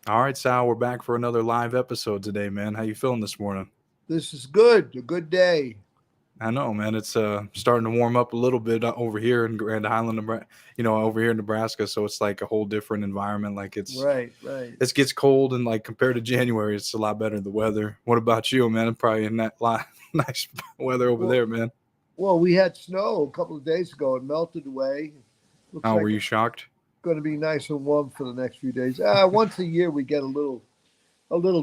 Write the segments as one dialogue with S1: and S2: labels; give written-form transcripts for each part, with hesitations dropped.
S1: All right, Sal, we're back for another live episode today, man. How you feeling this morning?
S2: This is good. A good day.
S1: I know, man. It's starting to warm up a little bit over here in Grand Island, over here in Nebraska. So it's like a whole different environment. Like
S2: Right, right.
S1: it gets cold, and like compared to January, it's a lot better the weather. What about you, man? Probably in that nice weather over
S2: Well,
S1: there, man.
S2: well, we had snow a couple of days ago. It melted away. Looks
S1: Oh, were
S2: like
S1: you
S2: it's
S1: shocked?
S2: going to be nice and warm for the next few days. Once a year we get a little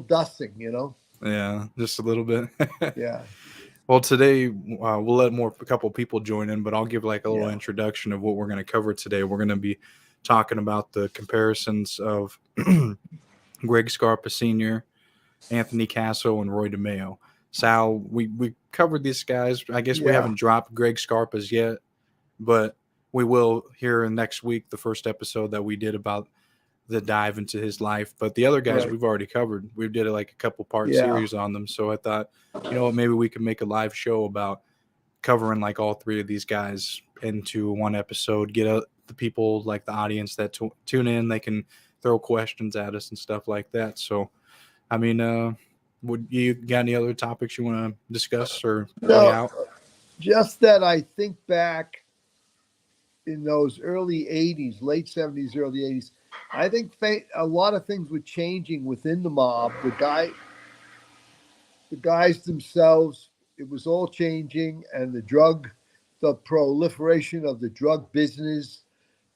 S2: dusting.
S1: Yeah, just a little bit.
S2: Yeah,
S1: Well, today we'll let a couple people join in, but I'll give like a little
S2: yeah,
S1: introduction of what we're going to cover today. We're going to be talking about the comparisons of Greg Scarpa Sr., Anthony Casso, and Roy DeMeo. Sal, we covered these guys. I guess we
S2: yeah,
S1: haven't dropped Greg Scarpa's yet, but we will here in next week, the first episode that we did about the dive into his life. But the other guys
S2: right.
S1: we've already covered. We did like a couple part
S2: Yeah,
S1: series on them. So I thought, you know what, maybe we could make a live show about covering like all three of these guys into one episode. Get the people, like the audience that tune in, they can throw questions at us and stuff like that. So, I mean, would you got any other topics you want to discuss or lay
S2: no,
S1: out?
S2: just that I think back in those early '80s, late '70s, early '80s. I think a lot of things were changing within the mob. The guys themselves, it was all changing, and the proliferation of the drug business.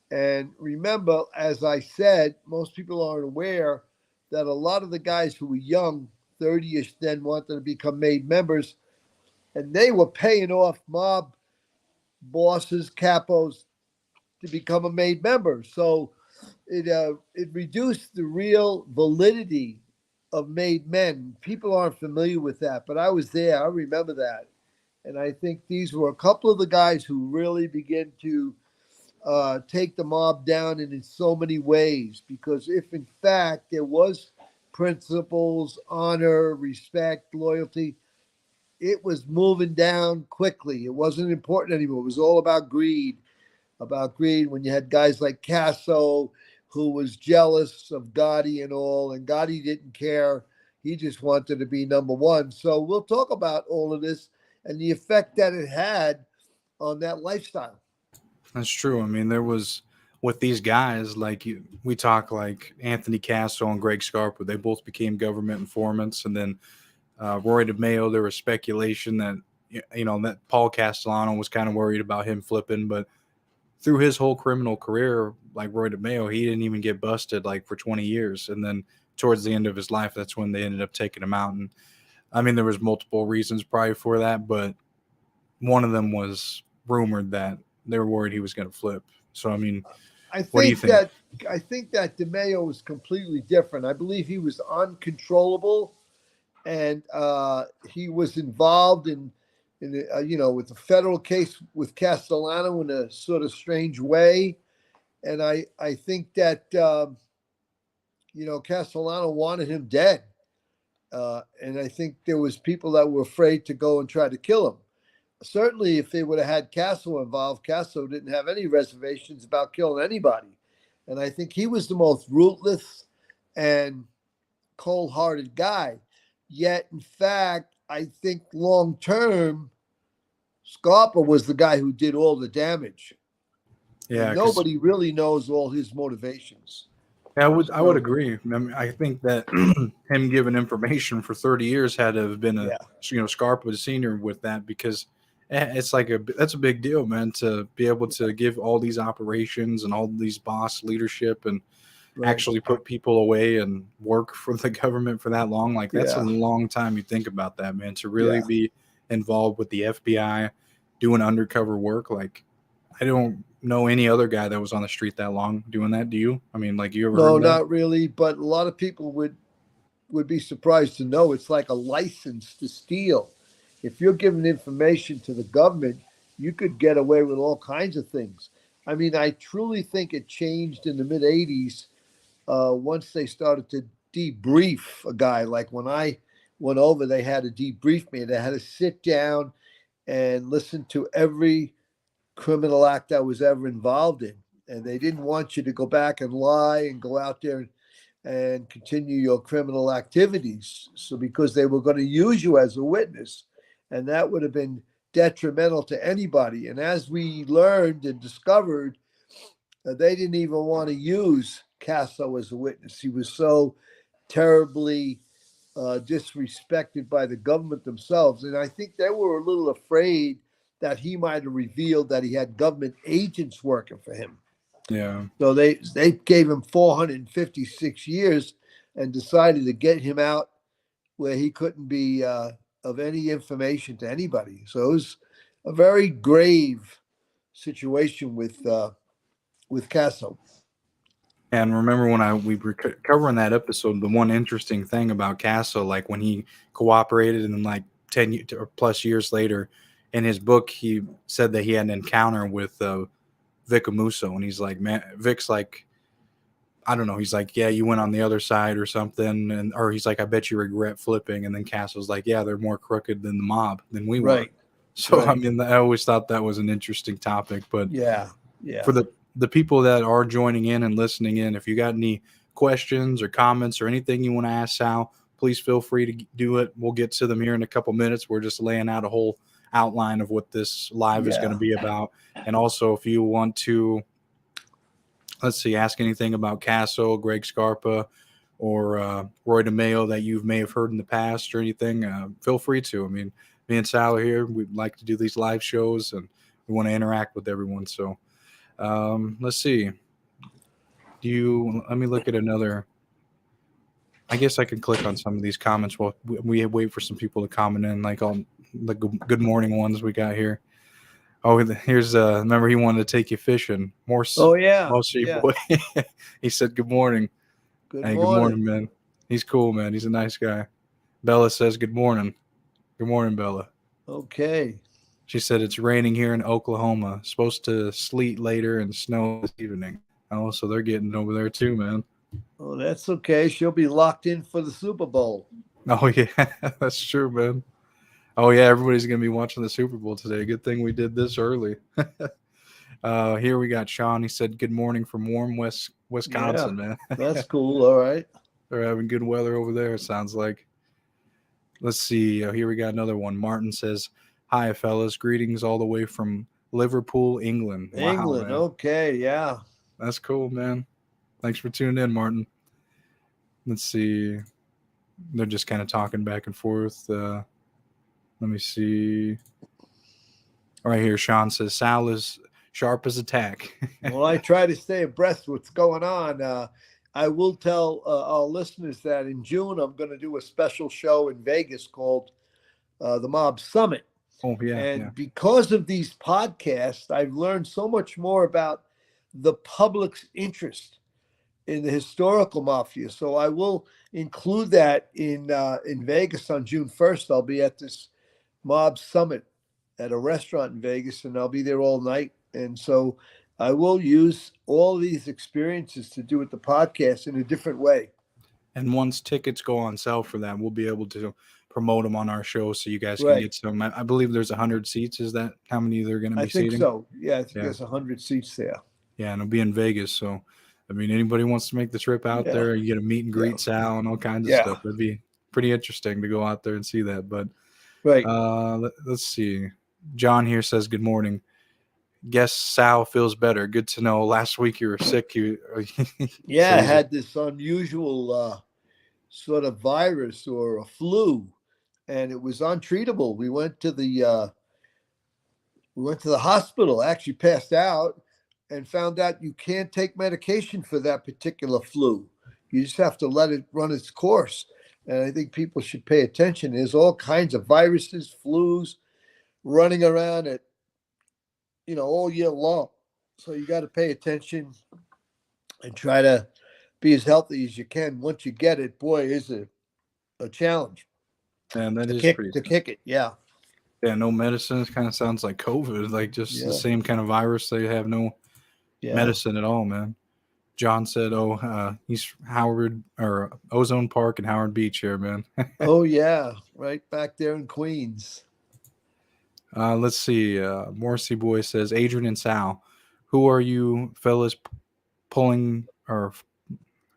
S2: And remember, as I said, most people aren't aware that a lot of the guys who were young, 30ish, then wanted to become made members, and they were paying off mob bosses, capos, to become a made member. So it reduced the real validity of made men. People aren't familiar with that, but I was there. I remember that, and I think these were a couple of the guys who really began to take the mob down in so many ways. Because if in fact there was principles, honor, respect, loyalty, it was moving down quickly. It wasn't important anymore. It was all about greed. About greed. When you had guys like Casso, who was jealous of Gotti and all, and Gotti didn't care. He just wanted to be number one. So we'll talk about all of this and the effect that it had on that lifestyle.
S1: That's true. I mean, there was with these guys like we talk like Anthony Casso and Greg Scarpa. They both became government informants, and then Roy DeMeo. There was speculation that that Paul Castellano was kind of worried about him flipping, but through his whole criminal career, like Roy DeMeo, he didn't even get busted like for 20 years, and then towards the end of his life, that's when they ended up taking him out. And I mean, there was multiple reasons probably for that, but one of them was rumored that they were worried he was going to flip. So I mean,
S2: I
S1: what do you
S2: think
S1: think?
S2: that I think that DeMeo was completely different. I believe he was uncontrollable, and he was involved in with the federal case with Castellano in a sort of strange way. And I think that Castellano wanted him dead, and I think there was people that were afraid to go and try to kill him. Certainly, if they would have had Casso involved, Casso didn't have any reservations about killing anybody, and I think he was the most ruthless and cold-hearted guy. Yet, in fact, I think long term, Scarpa was the guy who did all the damage,
S1: Yeah,
S2: and
S1: because
S2: nobody really knows all his motivations.
S1: I would
S2: So,
S1: agree. I mean, I think that him giving information for 30 years had to have been a
S2: yeah,
S1: Scarpa senior with that because it's like that's a big deal, man, to be able to give all these operations and all these boss leadership and
S2: right,
S1: actually put people away and work for the government for that long. Like that's a
S2: yeah,
S1: long time. You think about that, man, to really
S2: yeah.
S1: be involved with the FBI doing undercover work. Like I don't know any other guy that was on the street that long doing that. Do you? I mean, like you ever heard
S2: No,
S1: of that?
S2: not really. But a lot of people would be surprised to know it's like a license to steal. If you're giving information to the government, you could get away with all kinds of things. I mean, I truly think it changed in the mid '80s once they started to debrief a guy. Like when I went over, they had to debrief me. They had to sit down and listen to every criminal act I was ever involved in. And they didn't want you to go back and lie and go out there and continue your criminal activities. So because they were going to use you as a witness, and that would have been detrimental to anybody. And as we learned and discovered, they didn't even want to use Casso as a witness. He was so terribly disrespected by the government themselves. And I think they were a little afraid that he might have revealed that he had government agents working for him.
S1: Yeah.
S2: So they gave him 456 years and decided to get him out where he couldn't be of any information to anybody. So it was a very grave situation with Casso.
S1: And remember when we were covering that episode, the one interesting thing about Casso, like when he cooperated and then like 10 or plus years later, in his book, he said that he had an encounter with Vic Amuso, and he's like, man, Vic's like, I don't know, he's like, yeah, you went on the other side or something, and or he's like, I bet you regret flipping, and then Casso's like, yeah, they're more crooked than the mob than we were.
S2: Right.
S1: So
S2: Right.
S1: I mean, I always thought that was an interesting topic, but
S2: Yeah.
S1: for the people that are joining in and listening in, if you got any questions or comments or anything you want to ask Sal, please feel free to do it. We'll get to them here in a couple minutes. We're just laying out a whole outline of what this live is going to be about. And also, if you want to, let's see, ask anything about Casso, Greg Scarpa, or Roy DeMeo that you may have heard in the past or anything, feel free to. I mean, me and Sal are here. We'd like to do these live shows, and we want to interact with everyone. So let's see. Let me look at another. I guess I can click on some of these comments while we wait for some people to comment in, like on the good morning ones we got here. Oh, here's remember he wanted to take you fishing.
S2: Oh yeah.
S1: Boy. He said good morning.
S2: Good
S1: morning, man. He's cool, man. He's a nice guy. Bella says good morning. Good morning, Bella.
S2: Okay.
S1: She said it's raining here in Oklahoma. Supposed to sleet later and snow this evening. Oh, so they're getting over there too, man.
S2: Oh, that's okay. She'll be locked in for the Super Bowl.
S1: Oh yeah, that's true, man. Oh yeah, everybody's gonna be watching the Super Bowl today. Good thing we did this early. Here we got Sean. He said good morning from warm Wisconsin, man.
S2: That's cool. All right.
S1: They're having good weather over there, it sounds like. Let's see. Here we got another one. Martin says, hi, fellas. Greetings all the way from Liverpool, England. Wow,
S2: England.
S1: man.
S2: Okay. Yeah.
S1: That's cool, man. Thanks for tuning in, Martin. Let's see. They're just kind of talking back and forth. Let me see. Right here, Sean says, Sal is sharp as a tack.
S2: Well, I try to stay abreast what's going on. I will tell our listeners that in June, I'm going to do a special show in Vegas called the Mob Summit.
S1: Oh, yeah.
S2: And because of these podcasts, I've learned so much more about the public's interest in the historical mafia. So I will include that in Vegas on June 1st. I'll be at this Mob Summit at a restaurant in Vegas, and I'll be there all night. And so I will use all these experiences to do with the podcast in a different way.
S1: And once tickets go on sale for that, we'll be able to promote them on our show so you guys can get some. I believe there's 100 seats. Is that how many they're going to be seating?
S2: I think so. Yeah, I think there's 100 seats there.
S1: Yeah, and it'll be in Vegas. So, I mean, anybody wants to make the trip out there, you get a meet and greet Sal and all kinds of stuff. It'd be pretty interesting to go out there and see that. But let's see. John here says, good morning. Guess Sal feels better. Good to know. Last week you were sick.
S2: I had this unusual sort of virus or a flu, and it was untreatable. We went to the hospital. Actually passed out and found out you can't take medication for that particular flu. You just have to let it run its course. And I think people should pay attention. There's all kinds of viruses, flus running around at all year long. So you got to pay attention and try to be as healthy as you can. Once you get it, boy, is it a challenge.
S1: And that is
S2: to kick it. Yeah.
S1: Yeah. No medicine. It kind of sounds like COVID, like just the same kind of virus. They have no medicine at all, man. John said, he's Howard or Ozone Park and Howard Beach here, man.
S2: Oh yeah. Right back there in Queens.
S1: Let's see. Morrissey Boy says, Adrian and Sal, who are you fellas pulling, or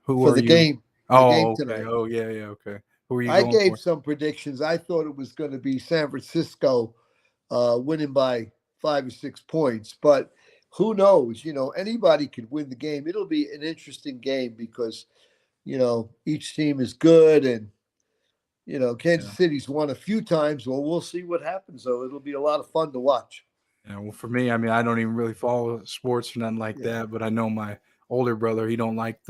S1: who
S2: for
S1: are
S2: the
S1: you
S2: game the game
S1: Oh, okay.
S2: tonight.
S1: Oh, yeah, yeah, okay. Who are you
S2: I
S1: going
S2: gave
S1: for?
S2: some predictions. I thought it was going to be San Francisco winning by 5 or 6 points, but who knows? Anybody could win the game. It'll be an interesting game because each team is good, and Kansas
S1: Yeah.
S2: City's won a few times. Well, we'll see what happens, though. It'll be a lot of fun to watch.
S1: Yeah, well, for me, I mean, I don't even really follow sports or nothing like
S2: Yeah.
S1: that, but I know my older brother, he don't like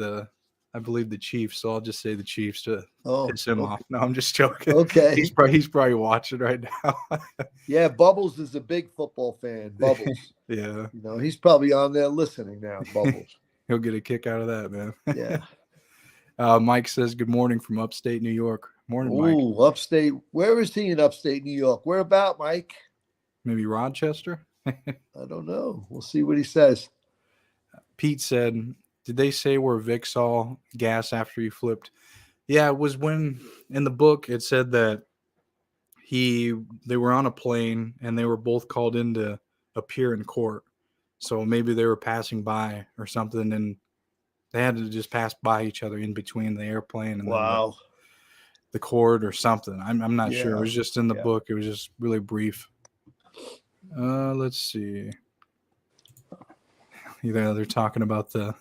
S1: I believe the Chiefs, so I'll just say the Chiefs to
S2: Oh,
S1: piss him
S2: okay.
S1: off. No, I'm just joking.
S2: Okay.
S1: He's probably watching right now.
S2: Yeah, Bubbles is a big football fan. Bubbles.
S1: Yeah,
S2: He's probably on there listening now. Bubbles.
S1: he'll get a kick out of that, man.
S2: Yeah.
S1: Mike says good morning from upstate New York. Morning, Mike.
S2: Ooh, upstate. Where is he in upstate New York? Where about, Mike?
S1: Maybe Rochester.
S2: I don't know. We'll see what he says.
S1: Pete said, "Did they say where Vic saw gas after he flipped?" Yeah, it was when in the book it said that they were on a plane and they were both called in to appear in court. So maybe they were passing by or something, and they had to just pass by each other in between the airplane and then
S2: Wow.
S1: the court or something. I'm not sure. It
S2: Yeah.
S1: was just in the
S2: Yeah.
S1: book. It was just really brief. Let's see. Either they're talking about the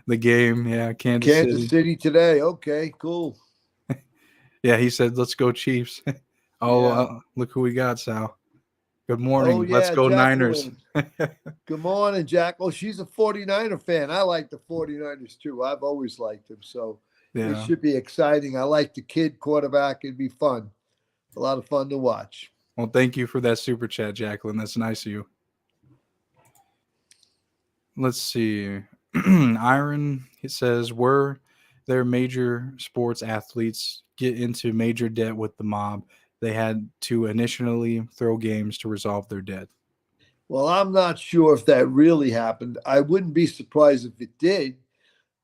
S1: the game. Yeah,
S2: Kansas
S1: City.
S2: City today. Okay, cool.
S1: Yeah, he said, "Let's go Chiefs." Oh,
S2: Yeah.
S1: look who we got, Sal. Good
S2: Oh,
S1: morning. Let's
S2: yeah,
S1: go Niners.
S2: Jacqueline. Good morning, Jack. Oh, she's a 49er fan. I like the 49ers too. I've always liked them. So it
S1: Yeah.
S2: should be exciting. I like the kid quarterback. It'd be fun. A lot of fun to watch.
S1: Well, thank you for that super chat, Jacqueline. That's nice of you. Let's see. Iron, it says, were there major sports athletes get into major debt with the mob? They had to initially throw games to resolve their debt.
S2: Well, I'm not sure if that really happened. I wouldn't be surprised if it did,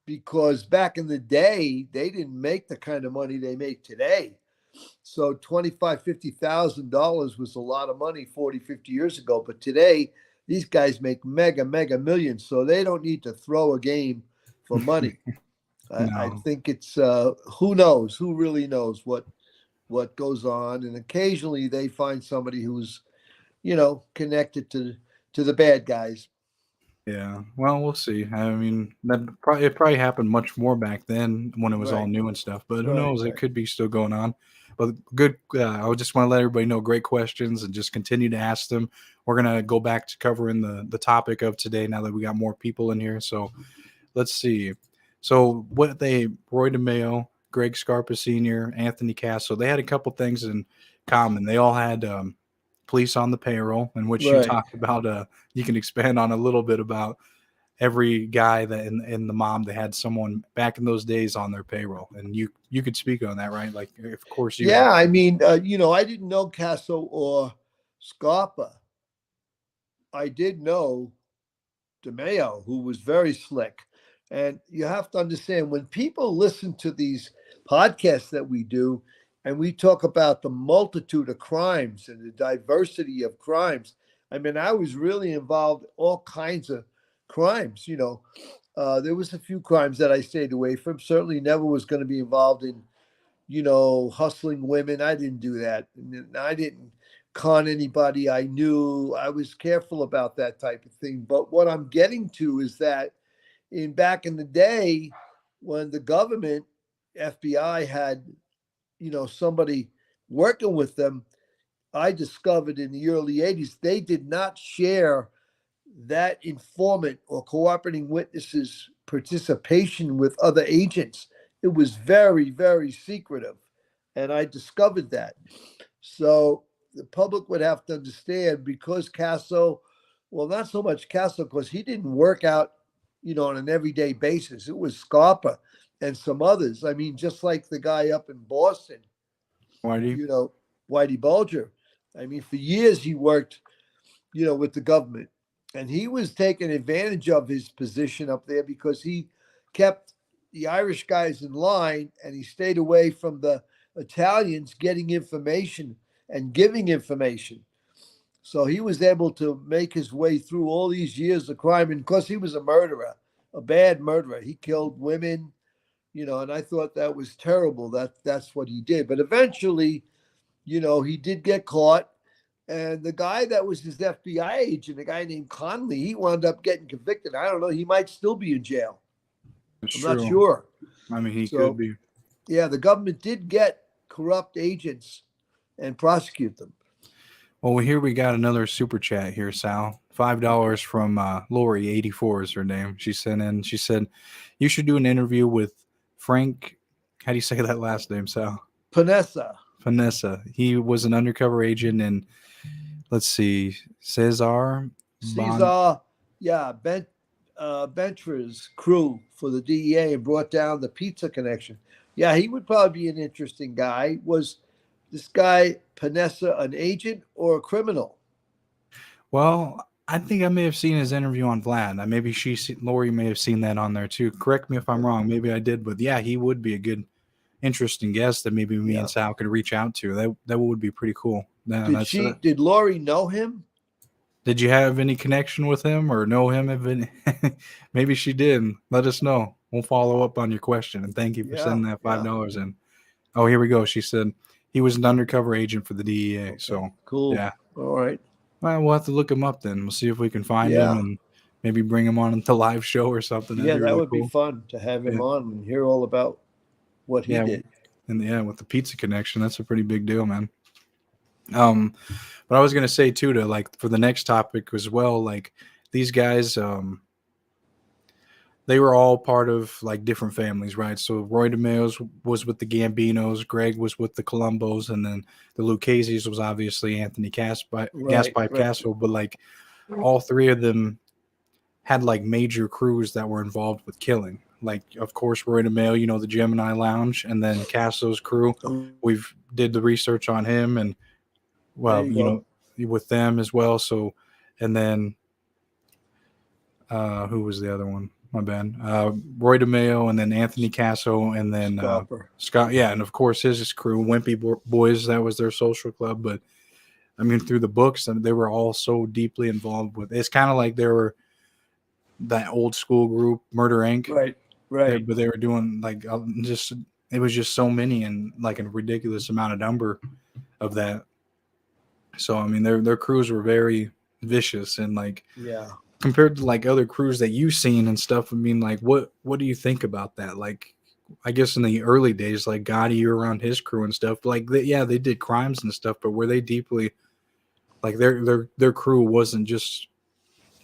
S2: because back in the day, they didn't make the kind of money they make today. So $50,000 was a lot of money 40, 50 years ago. But today, these guys make mega, mega millions. So they don't need to throw a game for money. I
S1: No.
S2: think it's who knows, who really knows what goes on. And occasionally they find somebody who's, connected to the bad guys.
S1: Yeah. Well, we'll see. I mean, it probably happened much more back then when it was all
S2: Right,
S1: new and stuff. But who
S2: right,
S1: knows? It
S2: right.
S1: could be still going on. But good. I just want to let everybody know great questions and just continue to ask them. We're gonna go back to covering the topic of today now that we got more people in here. So let's see. So Roy DeMeo, Greg Scarpa Sr., Anthony Casso, they had a couple things in common. They all had police on the payroll, in which you
S2: Right.
S1: talked about. You can expand on a little bit about every guy that in the mob that had someone back in those days on their payroll, and you could speak on that, right? Like, of course you
S2: Yeah,
S1: have.
S2: I mean, I didn't know Casso or Scarpa. I did know DeMeo, who was very slick. And you have to understand, when people listen to these podcasts that we do, and we talk about the multitude of crimes and the diversity of crimes, I mean, I was really involved in all kinds of crimes. There was a few crimes that I stayed away from. Certainly never was going to be involved in, hustling women. I didn't do that. And I didn't con anybody I knew. I was careful about that type of thing. But what I'm getting to is that back in the day, when the government, FBI, had, somebody working with them, I discovered in the early 80s, they did not share that informant or cooperating witnesses' participation with other agents. It was very, very secretive. And I discovered that. So the public would have to understand, because Casso, well, not so much Casso, because he didn't work out, on an everyday basis. It was Scarpa and some others. I mean, just like the guy up in Boston,
S1: Why do you?
S2: Whitey Bulger. I mean, for years he worked, with the government. And he was taking advantage of his position up there because he kept the Irish guys in line, and he stayed away from the Italians getting information and giving information. So he was able to make his way through all these years of crime. And because he was a murderer, a bad murderer, he killed women, And I thought that was terrible. That's what he did. But eventually, he did get caught. And the guy that was his FBI agent, a guy named Conley, he wound up getting convicted. I don't know. He might still be in jail.
S1: It's
S2: I'm not
S1: true.
S2: sure.
S1: I mean, he could
S2: So,
S1: be.
S2: yeah, the government did get corrupt agents and prosecute them.
S1: Well, here we got another super chat here, Sal. $5 from Lori, 84 is her name. She sent in. She said, "You should do an interview with Frank." How do you say that last name, Sal?
S2: Panessa.
S1: Vanessa. He was an undercover agent in, let's see, Cesar Bon.
S2: Cesar, yeah, Bentra's crew for the DEA and brought down the pizza connection. Yeah, he would probably be an interesting guy. Was this guy Panessa an agent or a criminal?
S1: Well, I think I may have seen his interview on Vlad. Maybe Lori may have seen that on there too. Correct me if I'm wrong. Maybe I did, but yeah, he would be a good, interesting guest that maybe me and Sal could reach out to. That would be pretty cool.
S2: Did Lori know him?
S1: Did you have any connection with him or know him? Maybe she did. Let us know. We'll follow up on your question. And thank you for sending that $5 in. Oh, here we go. She said he was an undercover agent for the DEA. Okay. So
S2: cool.
S1: Yeah.
S2: All right.
S1: Well, we'll have to look him up then. We'll see if we can find him and maybe bring him on the live show or something.
S2: That'd that would be fun to have him on and hear all about what he did.
S1: And with the pizza connection, that's a pretty big deal, man. But I was gonna say too, for the next topic as well, like these guys, they were all part of like different families, right? So Roy DeMeo's was with the Gambinos, Greg was with the Colombos, and then the Lucchese's was obviously Anthony Gaspipe Casso. But like all three of them had like major crews that were involved with killing. Like, of course, Roy DeMeo, the Gemini Lounge, and then Casso's crew. We've did the research on him, and with them as well. So, and then who was the other one? My bad. Roy DeMeo, and then Anthony Casso, and then Scott. Yeah, and of course his crew, Wimpy Boys. That was their social club. But I mean, through the books, they were all so deeply involved with. It's kind of like they were that old school group, Murder Inc.
S2: Right.
S1: But they were doing like it was just so many and like a ridiculous amount of number of that. So I mean, their crews were very vicious and compared to like other crews that you've seen and stuff. I mean, like what do you think about that? Like, I guess in the early days, like Gotti, you were around his crew and stuff. Like, they did crimes and stuff, but were they deeply like their crew wasn't just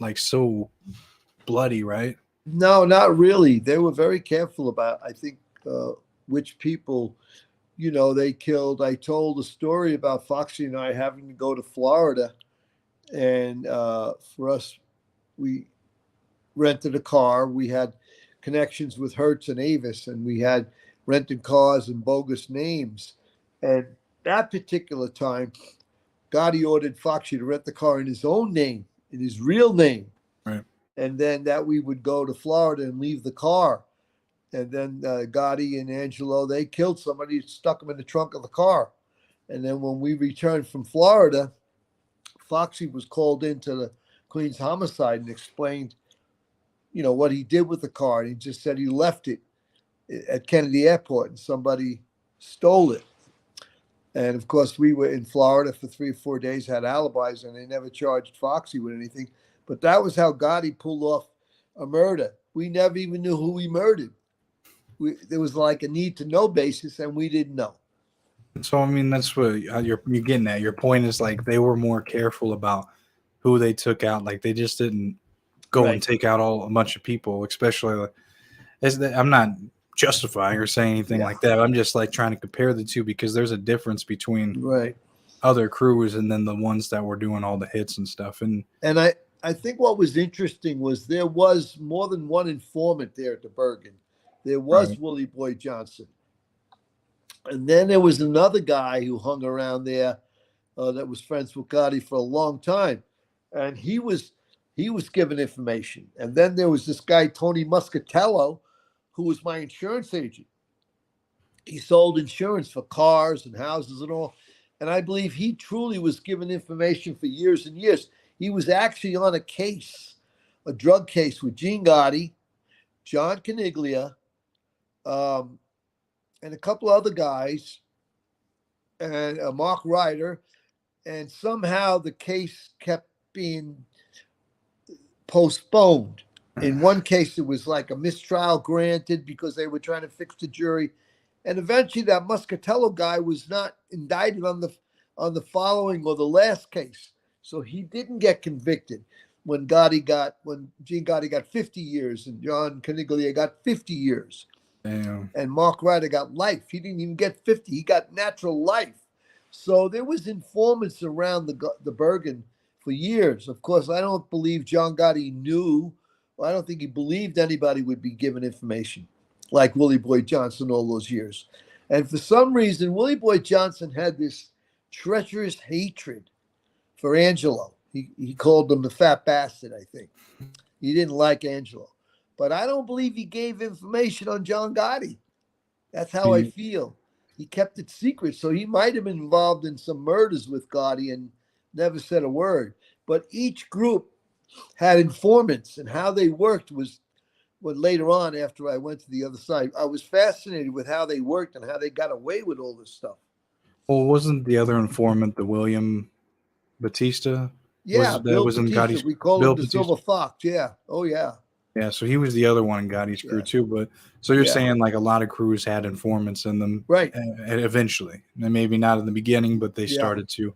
S1: like so bloody, right?
S2: No, not really. They were very careful about, I think, which people, they killed. I told a story about Foxy and I having to go to Florida, and for us, we rented a car. We had connections with Hertz and Avis, and we had rented cars and bogus names. And that particular time, Gotti ordered Foxy to rent the car in his own name, in his real name.
S1: Right.
S2: And then that we would go to Florida and leave the car. And then Gotti and Angelo, they killed somebody, stuck him in the trunk of the car. And then when we returned from Florida, Foxy was called into the Queens homicide and explained, what he did with the car. And he just said he left it at Kennedy Airport and somebody stole it. And of course, we were in Florida for 3 or 4 days, had alibis, and they never charged Foxy with anything. But that was how Gotti pulled off a murder. We never even knew who he murdered. There was like a need to know basis, and we didn't know.
S1: So, I mean, that's what you're getting at. Your point is like they were more careful about who they took out. Like they just didn't go and take out a bunch of people, especially I'm not justifying or saying anything like that. I'm just like trying to compare the two because there's a difference between other crews and then the ones that were doing all the hits and stuff. And
S2: I think what was interesting was there was more than one informant there at the Bergen. There was Willie Boy Johnson. And then there was another guy who hung around there that was friends with Gotti for a long time. And he was given information. And then there was this guy, Tony Muscatello, who was my insurance agent. He sold insurance for cars and houses and all. And I believe he truly was given information for years and years. He was actually on a drug case with Gene Gotti, John Caniglia, and a couple other guys, and Mark Ryder, and somehow the case kept being postponed. In one case, it was like a mistrial granted because they were trying to fix the jury, and eventually that Muscatello guy was not indicted on the following or the last case, so he didn't get convicted. When Gene Gotti got 50 years and John Caniglia got 50 years,
S1: Damn.
S2: and Mark Ryder got life. He didn't even get 50; he got natural life. So there was informants around the Bergen for years. Of course, I don't believe John Gotti knew. Well, I don't think he believed anybody would be given information like Willie Boy Johnson all those years. And for some reason, Willie Boy Johnson had this treacherous hatred for Angelo. He called him the fat bastard, I think. He didn't like Angelo. But I don't believe he gave information on John Gotti. That's how I feel. He kept it secret, so he might have been involved in some murders with Gotti and never said a word. But each group had informants, and how they worked was what later on, after I went to the other side, I was fascinated with how they worked and how they got away with all this stuff.
S1: Well, wasn't the other informant the William Batista?
S2: Yeah, Bill
S1: Was in
S2: Batista.
S1: Gotti's
S2: We call
S1: Bill
S2: him the
S1: Batista.
S2: Silver Fox. Yeah. Oh, yeah.
S1: Yeah, so he was the other one in Gotti's crew
S2: Yeah.
S1: too. But so you're
S2: Yeah.
S1: saying like a lot of crews had informants in them,
S2: Right.
S1: And eventually, and maybe not in the beginning, but they
S2: Yeah.
S1: started to.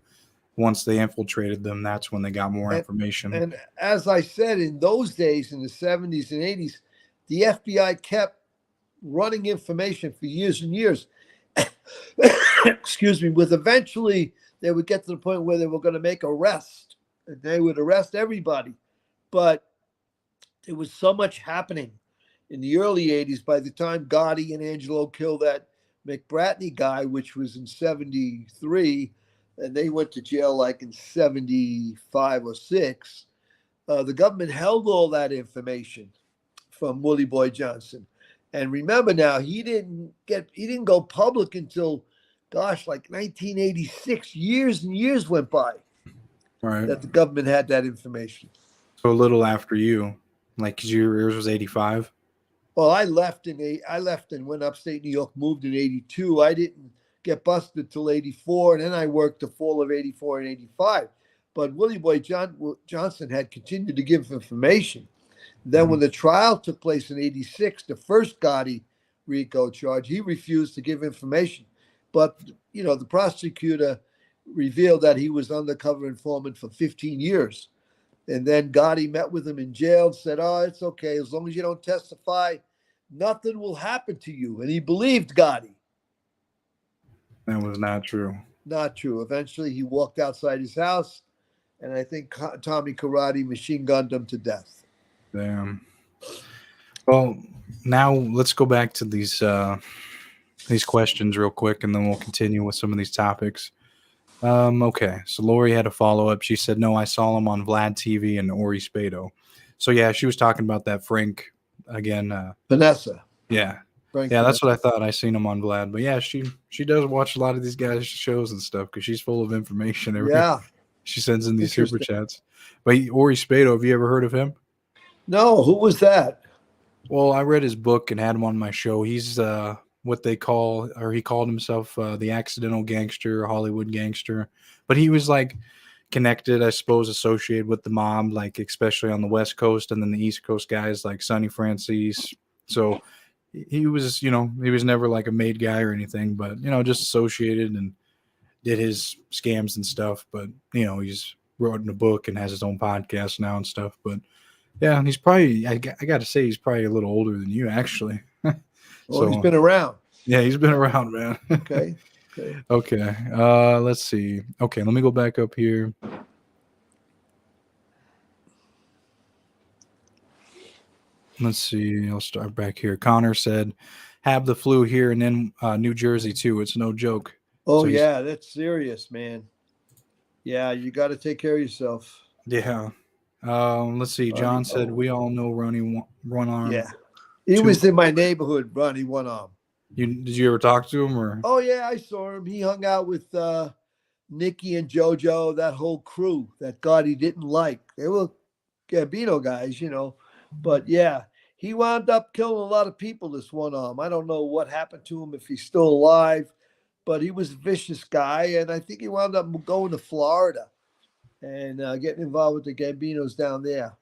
S1: Once they infiltrated them, that's when they got more
S2: And-
S1: information.
S2: And as I said, in those days, in the 70s and 80s, the FBI kept running information for years and years. Excuse me, with eventually they would get to the point where they were going to make arrests and they would arrest everybody. But there was so much happening in the early 80s. By the time Gotti and Angelo killed that McBratney guy, which was in 73, and they went to jail like in 75 or 6, the government held all that information from Willie Boy Johnson. And remember now, he didn't go public until, gosh, like 1986. Years and years went by
S1: Right.
S2: that the government had that information.
S1: So a little after you, like, 'cause yours was 85.
S2: Well, I left and went upstate New York, moved in 82. I didn't get busted till 84, and then I worked the fall of 84 and 85. But Willie Boy Johnson had continued to give information. Then when the trial took place in 86, the first Gotti RICO charge, he refused to give information. But, the prosecutor revealed that he was undercover informant for 15 years. And then Gotti met with him in jail and said, "Oh, it's okay. As long as you don't testify, nothing will happen to you." And he believed Gotti.
S1: That was not true.
S2: Not true. Eventually, he walked outside his house, and I think Tommy Karate machine gunned him to death.
S1: Damn. Well, now let's go back to these questions real quick, and then we'll continue with some of these topics. Okay, so Lori had a follow-up. She said, "No, I saw him on Vlad TV and Ori Spado." So yeah, she was talking about that Frank again.
S2: Vanessa.
S1: Yeah,
S2: Frank
S1: yeah, that's what I thought. I seen him on Vlad, but yeah, she does watch a lot of these guys' shows and stuff because she's full of information.
S2: Yeah,
S1: she sends in these super chats. But Ori Spado, have you ever heard of him?
S2: No, who was that?
S1: Well, I read his book and had him on my show. He's what they call, or he called himself the accidental gangster, Hollywood gangster. But he was like connected, I suppose, associated with the mob, like especially on the West Coast, and then the East Coast guys like Sonny Francis. So he was, he was never like a made guy or anything, but just associated and did his scams and stuff. But he's wrote in a book and has his own podcast now and stuff. But yeah, he's probably, I got to say, he's probably a little older than you, actually.
S2: Well, he's been around.
S1: Yeah, he's been around, man.
S2: Okay.
S1: Okay. Let's see. Okay, let me go back up here. Let's see. I'll start back here. Connor said, "Have the flu here and in New Jersey too. It's no joke."
S2: Oh,
S1: So
S2: yeah, that's serious, man. Yeah, you got to take care of yourself.
S1: Yeah. Let's see. John said, "We all know Ronnie One Arm."
S2: Yeah. He was in my neighborhood, Ronnie One Arm.
S1: Did you ever talk to him or?
S2: Oh, yeah, I saw him. He hung out with Nicky and JoJo, that whole crew that Gotti didn't like. They were Gambino guys, But yeah, he wound up killing a lot of people, this one arm. I don't know what happened to him, if he's still alive, but he was a vicious guy. And I think he wound up going to Florida and getting involved with the Gambinos down there.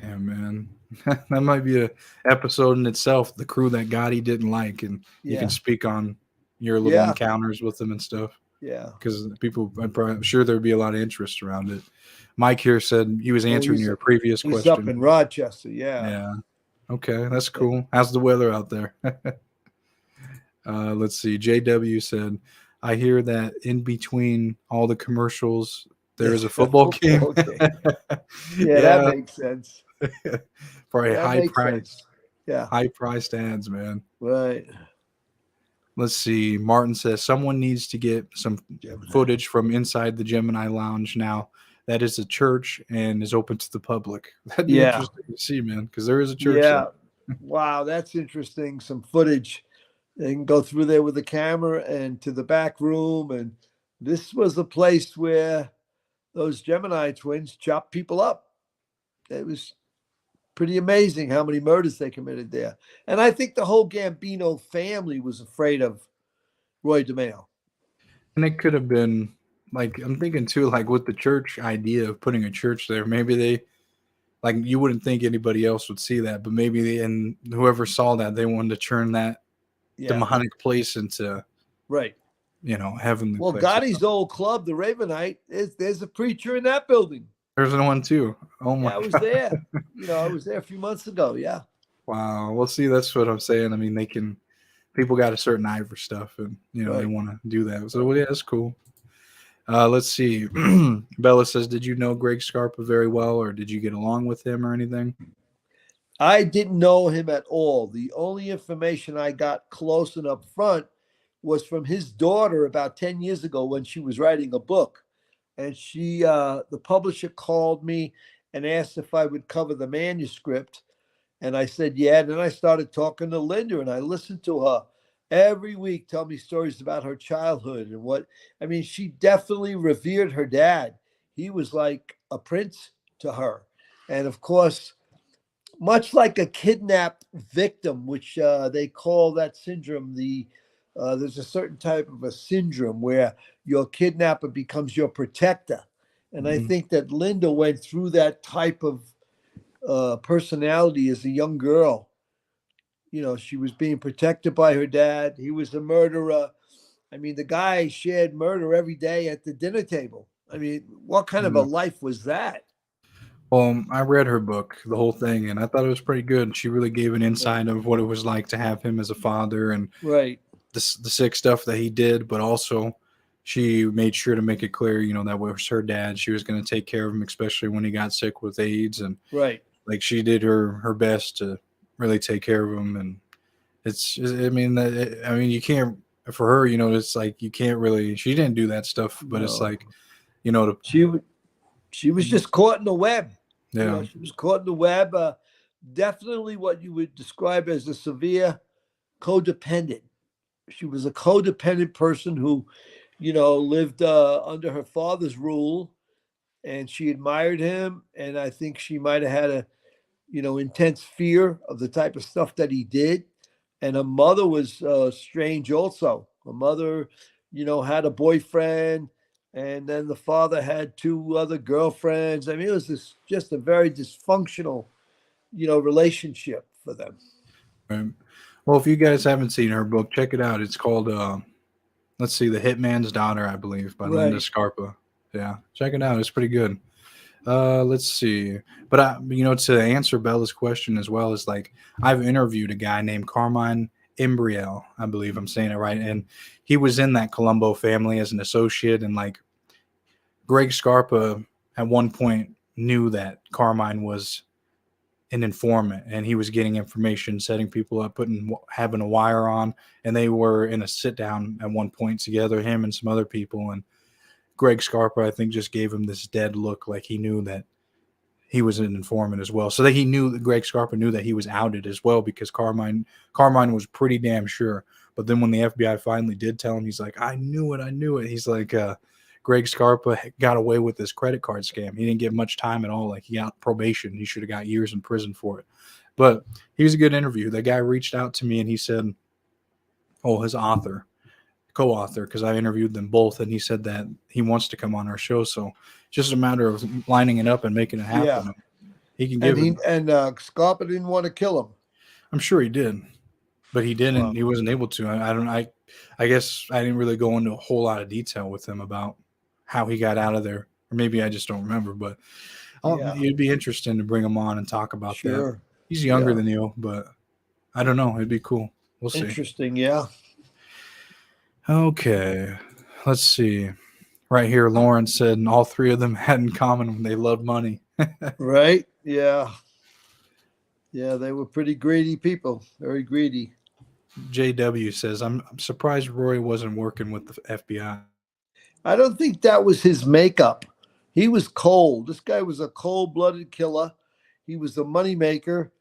S1: Yeah, man. That might be a episode in itself, the crew that Gotti didn't like, and you can
S2: Yeah.
S1: speak on your little encounters with them and stuff.
S2: Yeah.
S1: Because I'm sure there'd be a lot of interest around it. Mike here said he was answering your previous
S2: He's
S1: question.
S2: up in Rochester, yeah.
S1: Yeah. Okay, that's cool. How's the weather out there? Let's see. JW said, I hear that in between all the commercials, there is a football game.
S2: Yeah, that makes sense.
S1: For a
S2: That
S1: high
S2: makes
S1: price.
S2: sense. Yeah.
S1: High priced ads, man.
S2: Right.
S1: Let's see. Martin says someone needs to get some footage from inside the Gemini Lounge now. That is a church and is open to the public. That'd be interesting to see, man, because there is a church there.
S2: Wow, that's interesting. Some footage. They can go through there with the camera and to the back room. And this was a place where those Gemini twins chopped people up. It was pretty amazing how many murders they committed there. And I think the whole Gambino family was afraid of Roy DeMeo.
S1: And it could have been, like, I'm thinking too, like with the church idea of putting a church there, maybe they, like, you wouldn't think anybody else would see that, but maybe and whoever saw that, they wanted to turn that demonic place into, heavenly.
S2: Well, Gotti's old club, the Ravenite, there's a preacher in that building.
S1: There's one too. Oh my!
S2: I was there. I was there a few months ago. Yeah.
S1: Wow. Well, see, that's what I'm saying. I mean, people got a certain eye for stuff, and they want to do that. So yeah, that's cool. Let's see. Bella says, "Did you know Greg Scarpa very well, or did you get along with him or anything?"
S2: I didn't know him at all. The only information I got close and up front was from his daughter about 10 years ago when she was writing a book. And the publisher called me and asked if I would cover the manuscript. And I said, yeah. And then I started talking to Linda, and I listened to her every week tell me stories about her childhood and she definitely revered her dad. He was like a prince to her. And of course, much like a kidnapped victim, which they call that syndrome, there's a certain type of a syndrome where your kidnapper becomes your protector. And I think that Linda went through that type of personality as a young girl. She was being protected by her dad. He was a murderer. The guy shared murder every day at the dinner table. What kind of a life was that?
S1: Well, I read her book, the whole thing, and I thought it was pretty good. She really gave an insight of what it was like to have him as a father and the sick stuff that he did, but also she made sure to make it clear, that was her dad. She was going to take care of him, especially when he got sick with AIDS. And like she did her best to really take care of him. And you can't, for her, it's like you can't really, she didn't do that stuff, but it's like,
S2: she was just caught in the web.
S1: Yeah.
S2: She was caught in the web. Definitely what you would describe as a severe codependent. She was a codependent person who, lived under her father's rule, and she admired him. And I think she might have had a, intense fear of the type of stuff that he did. And her mother was strange also. Her mother, had a boyfriend, and then the father had 2 other girlfriends. It was just a very dysfunctional, relationship for them.
S1: Right. Well, if you guys haven't seen her book, check it out. It's called, let's see, The Hitman's Daughter, I believe, by Linda Scarpa. Yeah, check it out. It's pretty good. Let's see. But, to answer Bella's question as well, is like I've interviewed a guy named Carmine Imbriel, I believe I'm saying it right. And he was in that Colombo family as an associate. And like Greg Scarpa at one point knew that Carmine was an informant, and he was getting information, setting people up, having a wire on, and they were in a sit down at one point together, him and some other people. And Greg Scarpa, I think, just gave him this dead look, like he knew that he was an informant as well. So that he knew that Greg Scarpa knew that he was outed as well, because Carmine was pretty damn sure. But then when the FBI finally did tell him, he's like, I knew it. He's like, Greg Scarpa got away with this credit card scam. He didn't get much time at all. Like, he got probation. He should have got years in prison for it. But he was a good interview. The guy reached out to me and he said, "Oh, his author, co-author, because I interviewed them both, and he said that he wants to come on our show. So just a matter of lining it up and making it
S2: Yeah,
S1: happen. He can
S2: and
S1: give it.
S2: Scarpa didn't want to kill him.
S1: I'm sure he did, but he didn't.
S2: Wow.
S1: He wasn't able to. I don't. I guess I didn't really go into a whole lot of detail with him about how he got out of there, or maybe I just don't remember. But
S2: Yeah,
S1: it'd be interesting to bring him on and talk about that.
S2: sure.
S1: He's younger
S2: Yeah,
S1: than you, but I don't know. It'd be cool. We'll see.
S2: interesting. Yeah,
S1: Okay, let's see. Right here, Lauren said, and all three of them had in common they loved money.
S2: right. Yeah, yeah. They were pretty greedy people. Very greedy.
S1: JW says, I'm surprised Roy wasn't working with the FBI.
S2: I don't think that was his makeup. He was cold. This guy was a cold-blooded killer. He was a moneymaker,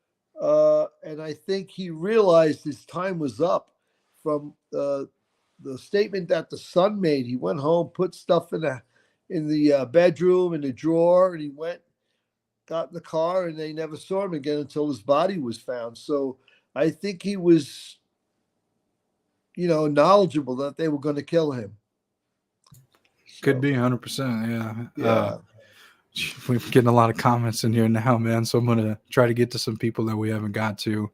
S2: and I think he realized his time was up. From the statement that the son made, he went home, put stuff in the bedroom in the drawer, and he went, got in the car, and they never saw him again until his body was found. So I think he was, knowledgeable that they were going to kill him.
S1: Could
S2: So,
S1: be 100%. Yeah.
S2: yeah.
S1: We're getting a lot of comments in here now, man. So I'm going to try to get to some people that we haven't got to.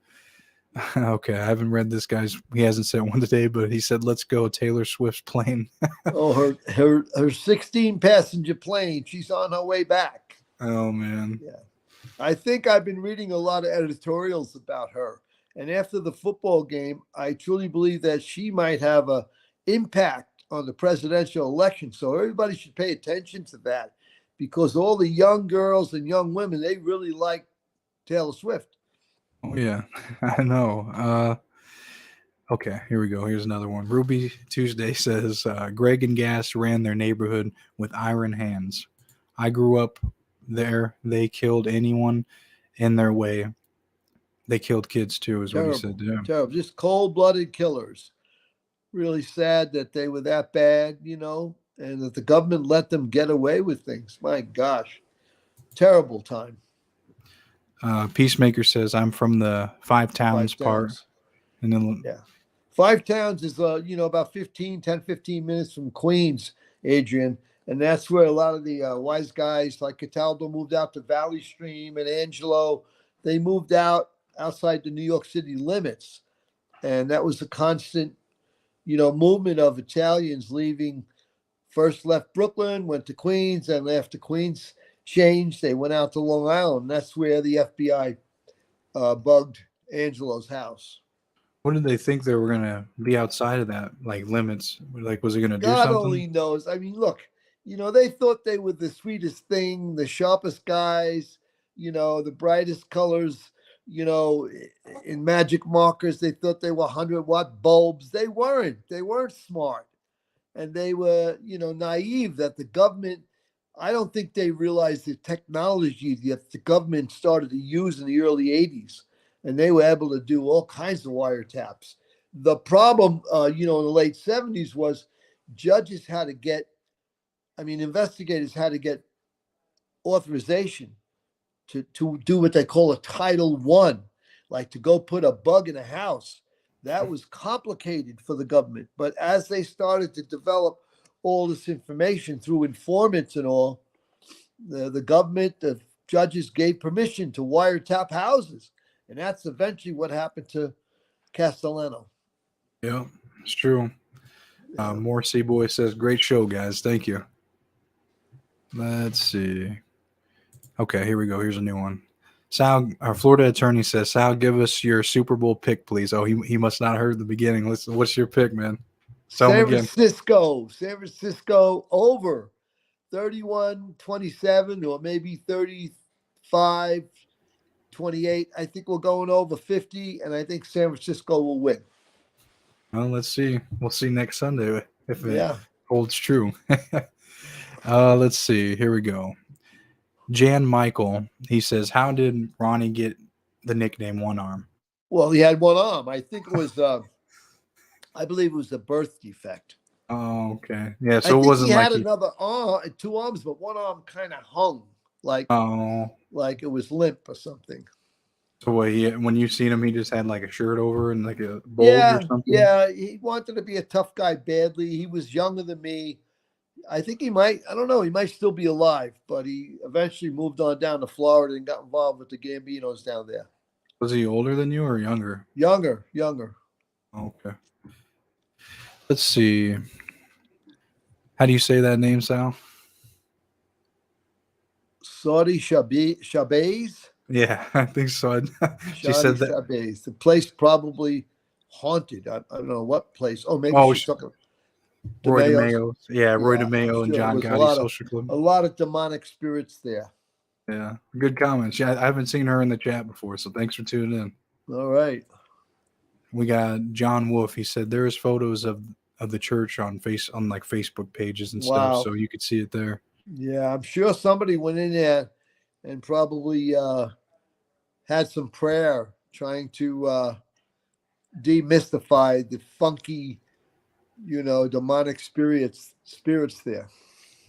S1: Okay. I haven't read this guy's. He hasn't said one today, but he said, let's go. Taylor Swift's plane.
S2: Oh, her 16 passenger plane. She's on her way back.
S1: Oh, man.
S2: Yeah. I think I've been reading a lot of editorials about her. And after the football game, I truly believe that she might have a impact on the presidential election. So everybody should pay attention to that, because all the young girls and young women, they really like Taylor Swift.
S1: Oh, yeah. I know. Okay, here we go. Here's another one. Ruby Tuesday says, Greg and Gas ran their neighborhood with iron hands. I grew up there. They killed anyone in their way. They killed kids too, is what he said. Yeah.
S2: Terrible. Just cold-blooded killers. Really sad that they were that bad, and that the government let them get away with things. My gosh. Terrible time.
S1: Peacemaker says, I'm from the Five Towns part. And then,
S2: yeah. Five Towns is, about 10, 15 minutes from Queens, Adrian. And that's where a lot of the wise guys like Cataldo moved out to Valley Stream, and Angelo. They moved outside the New York City limits. And that was a constant, movement of Italians leaving. First left Brooklyn, went to Queens, and after Queens changed, they went out to Long Island. That's where the FBI bugged Angelo's house.
S1: what did they think they were going to be outside of that, like limits? Like, was it going to do
S2: God
S1: something?
S2: only knows. I mean, look, they thought they were the sweetest thing, the sharpest guys, the brightest colors, in magic markers. They thought they were 100-watt bulbs. They weren't. They weren't smart. And they were, naive that the government, I don't think they realized the technology that the government started to use in the early 80s. And they were able to do all kinds of wiretaps. The problem, in the late 70s was investigators had to get authorization to do what they call a Title I, like to go put a bug in a house. That was complicated for the government. But as they started to develop all this information through informants and all, the government, the judges gave permission to wiretap houses. And that's eventually what happened to Castellano.
S1: Yeah, it's true. Morrissey Boy says, great show, guys. Thank you. Let's see. Okay, here we go. Here's a new one. Sal, our Florida attorney says, Sal, give us your Super Bowl pick, please. Oh, he must not have heard the beginning. Listen, what's your pick, man?
S2: San Francisco over 31-27, or maybe 35-28. I think we're going over 50, and I think San Francisco will win.
S1: Well, let's see. We'll see next Sunday if it holds true. Let's see. Here we go. Jan Michael, he says, how did Ronnie get the nickname One Arm?
S2: Well, he had one arm. I think it was, I believe it was a birth defect.
S1: Oh, okay. Yeah, so it wasn't
S2: he
S1: like
S2: had another arm, two arms, but one arm kind of hung, like it was limp or something.
S1: So when you seen him, he just had like a shirt over and like a bulge or
S2: Yeah,
S1: something.
S2: yeah. He wanted to be a tough guy badly. He was younger than me. I think he might, I don't know, he might still be alive, but he eventually moved on down to Florida and got involved with the Gambinos down there.
S1: Was he older than you or younger?
S2: Younger, younger.
S1: Okay. Let's see. How do you say that name, Sal?
S2: Saudi Shabazz.
S1: Yeah, I think so. She
S2: Shadi
S1: said that.
S2: Shabazz. The place probably haunted. I don't know what place. Oh, maybe
S1: Oh,
S2: she's talking
S1: Roy
S2: DeMeo's.
S1: DeMeo. Yeah, Roy
S2: Yeah, I'm
S1: DeMeo and
S2: sure. There
S1: John
S2: was
S1: Gotti Social Club.
S2: a lot of demonic spirits there.
S1: Yeah, good comments. Yeah, I haven't seen her in the chat before, so thanks for tuning in.
S2: All right.
S1: We got John Wolf. He said there is photos of the church on like Facebook pages and stuff,
S2: Wow.
S1: so you could see it there.
S2: Yeah, I'm sure somebody went in there and probably had some prayer trying to demystify the funky, demonic spirits there.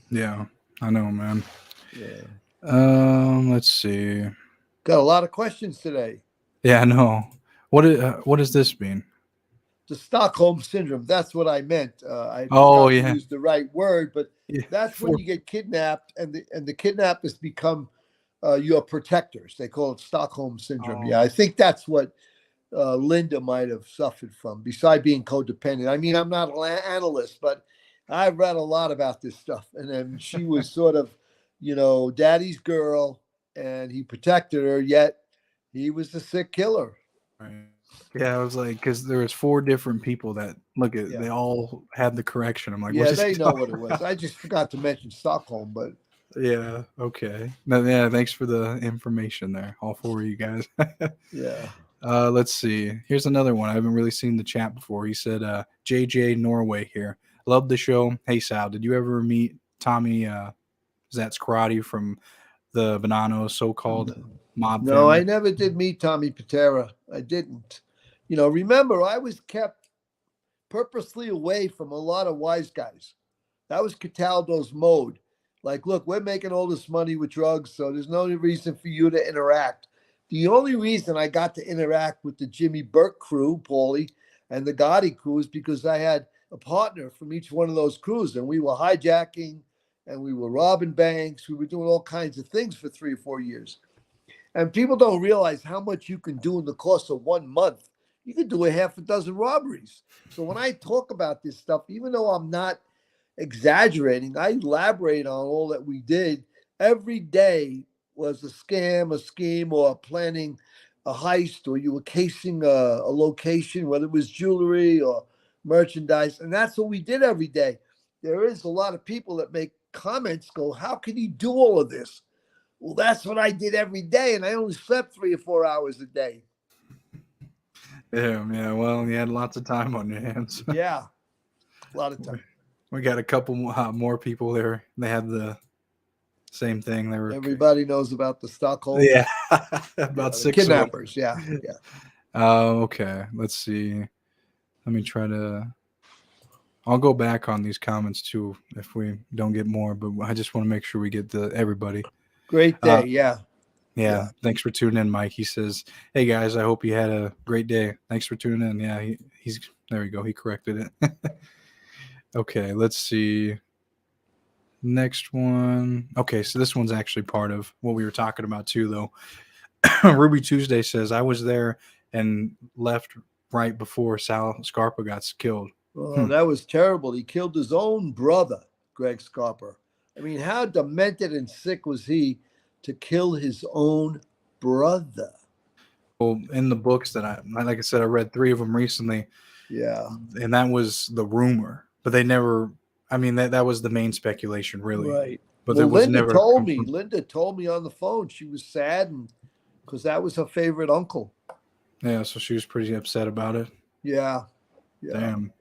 S1: Yeah, I know, man.
S2: Yeah.
S1: Let's see.
S2: Got a lot of questions today.
S1: Yeah, I know. What does this mean?
S2: The Stockholm syndrome. That's what I meant. I
S1: Oh
S2: forgot to
S1: yeah,
S2: use the right word, but
S1: yeah.
S2: that's when you get kidnapped, and the kidnappers become your protectors. They call it Stockholm syndrome.
S1: Oh.
S2: Yeah, I think that's what Linda might have suffered from, beside being codependent. I mean, I'm not an analyst, but I've read a lot about this stuff. And then she was sort of, daddy's girl, and he protected her, yet he was a sick killer.
S1: Right. Yeah, I was like, because there was 4 different people that
S2: Yeah.
S1: they all had the correction. I'm like,
S2: Yeah,
S1: what's
S2: they
S1: he
S2: know
S1: talking
S2: what it was. I just forgot to mention Stockholm, but
S1: Yeah, okay. No, yeah, thanks for the information there, all 4 of you guys.
S2: yeah.
S1: Let's see. Here's another one. I haven't really seen the chat before. He said, JJ Norway here. Love the show. Hey, Sal, did you ever meet Tommy Zatz Karate from the Bonanno so-called mob
S2: No, I
S1: family?
S2: never did meet Tommy Patera. I didn't. Remember, I was kept purposely away from a lot of wise guys. That was Cataldo's mode. Like, look, we're making all this money with drugs, so there's no reason for you to interact. The only reason I got to interact with the Jimmy Burke crew, Paulie, and the Gotti crew is because I had a partner from each one of those crews, and we were hijacking and we were robbing banks. We were doing all kinds of things for 3 or 4 years. And people don't realize how much you can do in the course of 1 month. You can do a half a dozen robberies. So when I talk about this stuff, even though I'm not exaggerating, I elaborate on all that we did. Every day was a scam, a scheme, or planning a heist, or you were casing a location, whether it was jewelry or merchandise. And that's what we did every day. There is a lot of people that make comments, go, how can you do all of this? Well, that's what I did every day, and I only slept 3 or 4 hours a day.
S1: Yeah. Well, you had lots of time on your hands.
S2: Yeah, a lot of time.
S1: We got a couple more people there. They had the same thing. They were
S2: Everybody knows about the Stockholm.
S1: Yeah, about 6
S2: kidnappers. Yeah.
S1: Okay, let's see. Let me try to. I'll go back on these comments too if we don't get more, but I just want to make sure we get to everybody.
S2: Great day. Yeah.
S1: Thanks for tuning in, Mike. He says, "Hey guys, I hope you had a great day. Thanks for tuning in." Yeah, he's there. We go. He corrected it. Okay, let's see. Next one. Okay, so this one's actually part of what we were talking about too, though. Ruby Tuesday says, I was there and left right before Sal Scarpa got killed.
S2: Oh, that was terrible. He killed his own brother, Greg Scarpa. I mean, how demented and sick was he to kill his own brother?
S1: Well, in the books that like I said, I read 3 of them recently.
S2: Yeah.
S1: And that was the rumor, but they never, I mean, that was the main speculation, really.
S2: Right.
S1: But
S2: well,
S1: there was
S2: Linda
S1: never.
S2: Linda told me on the phone she was sad because that was her favorite uncle.
S1: Yeah, so she was pretty upset about it.
S2: Yeah.
S1: Damn.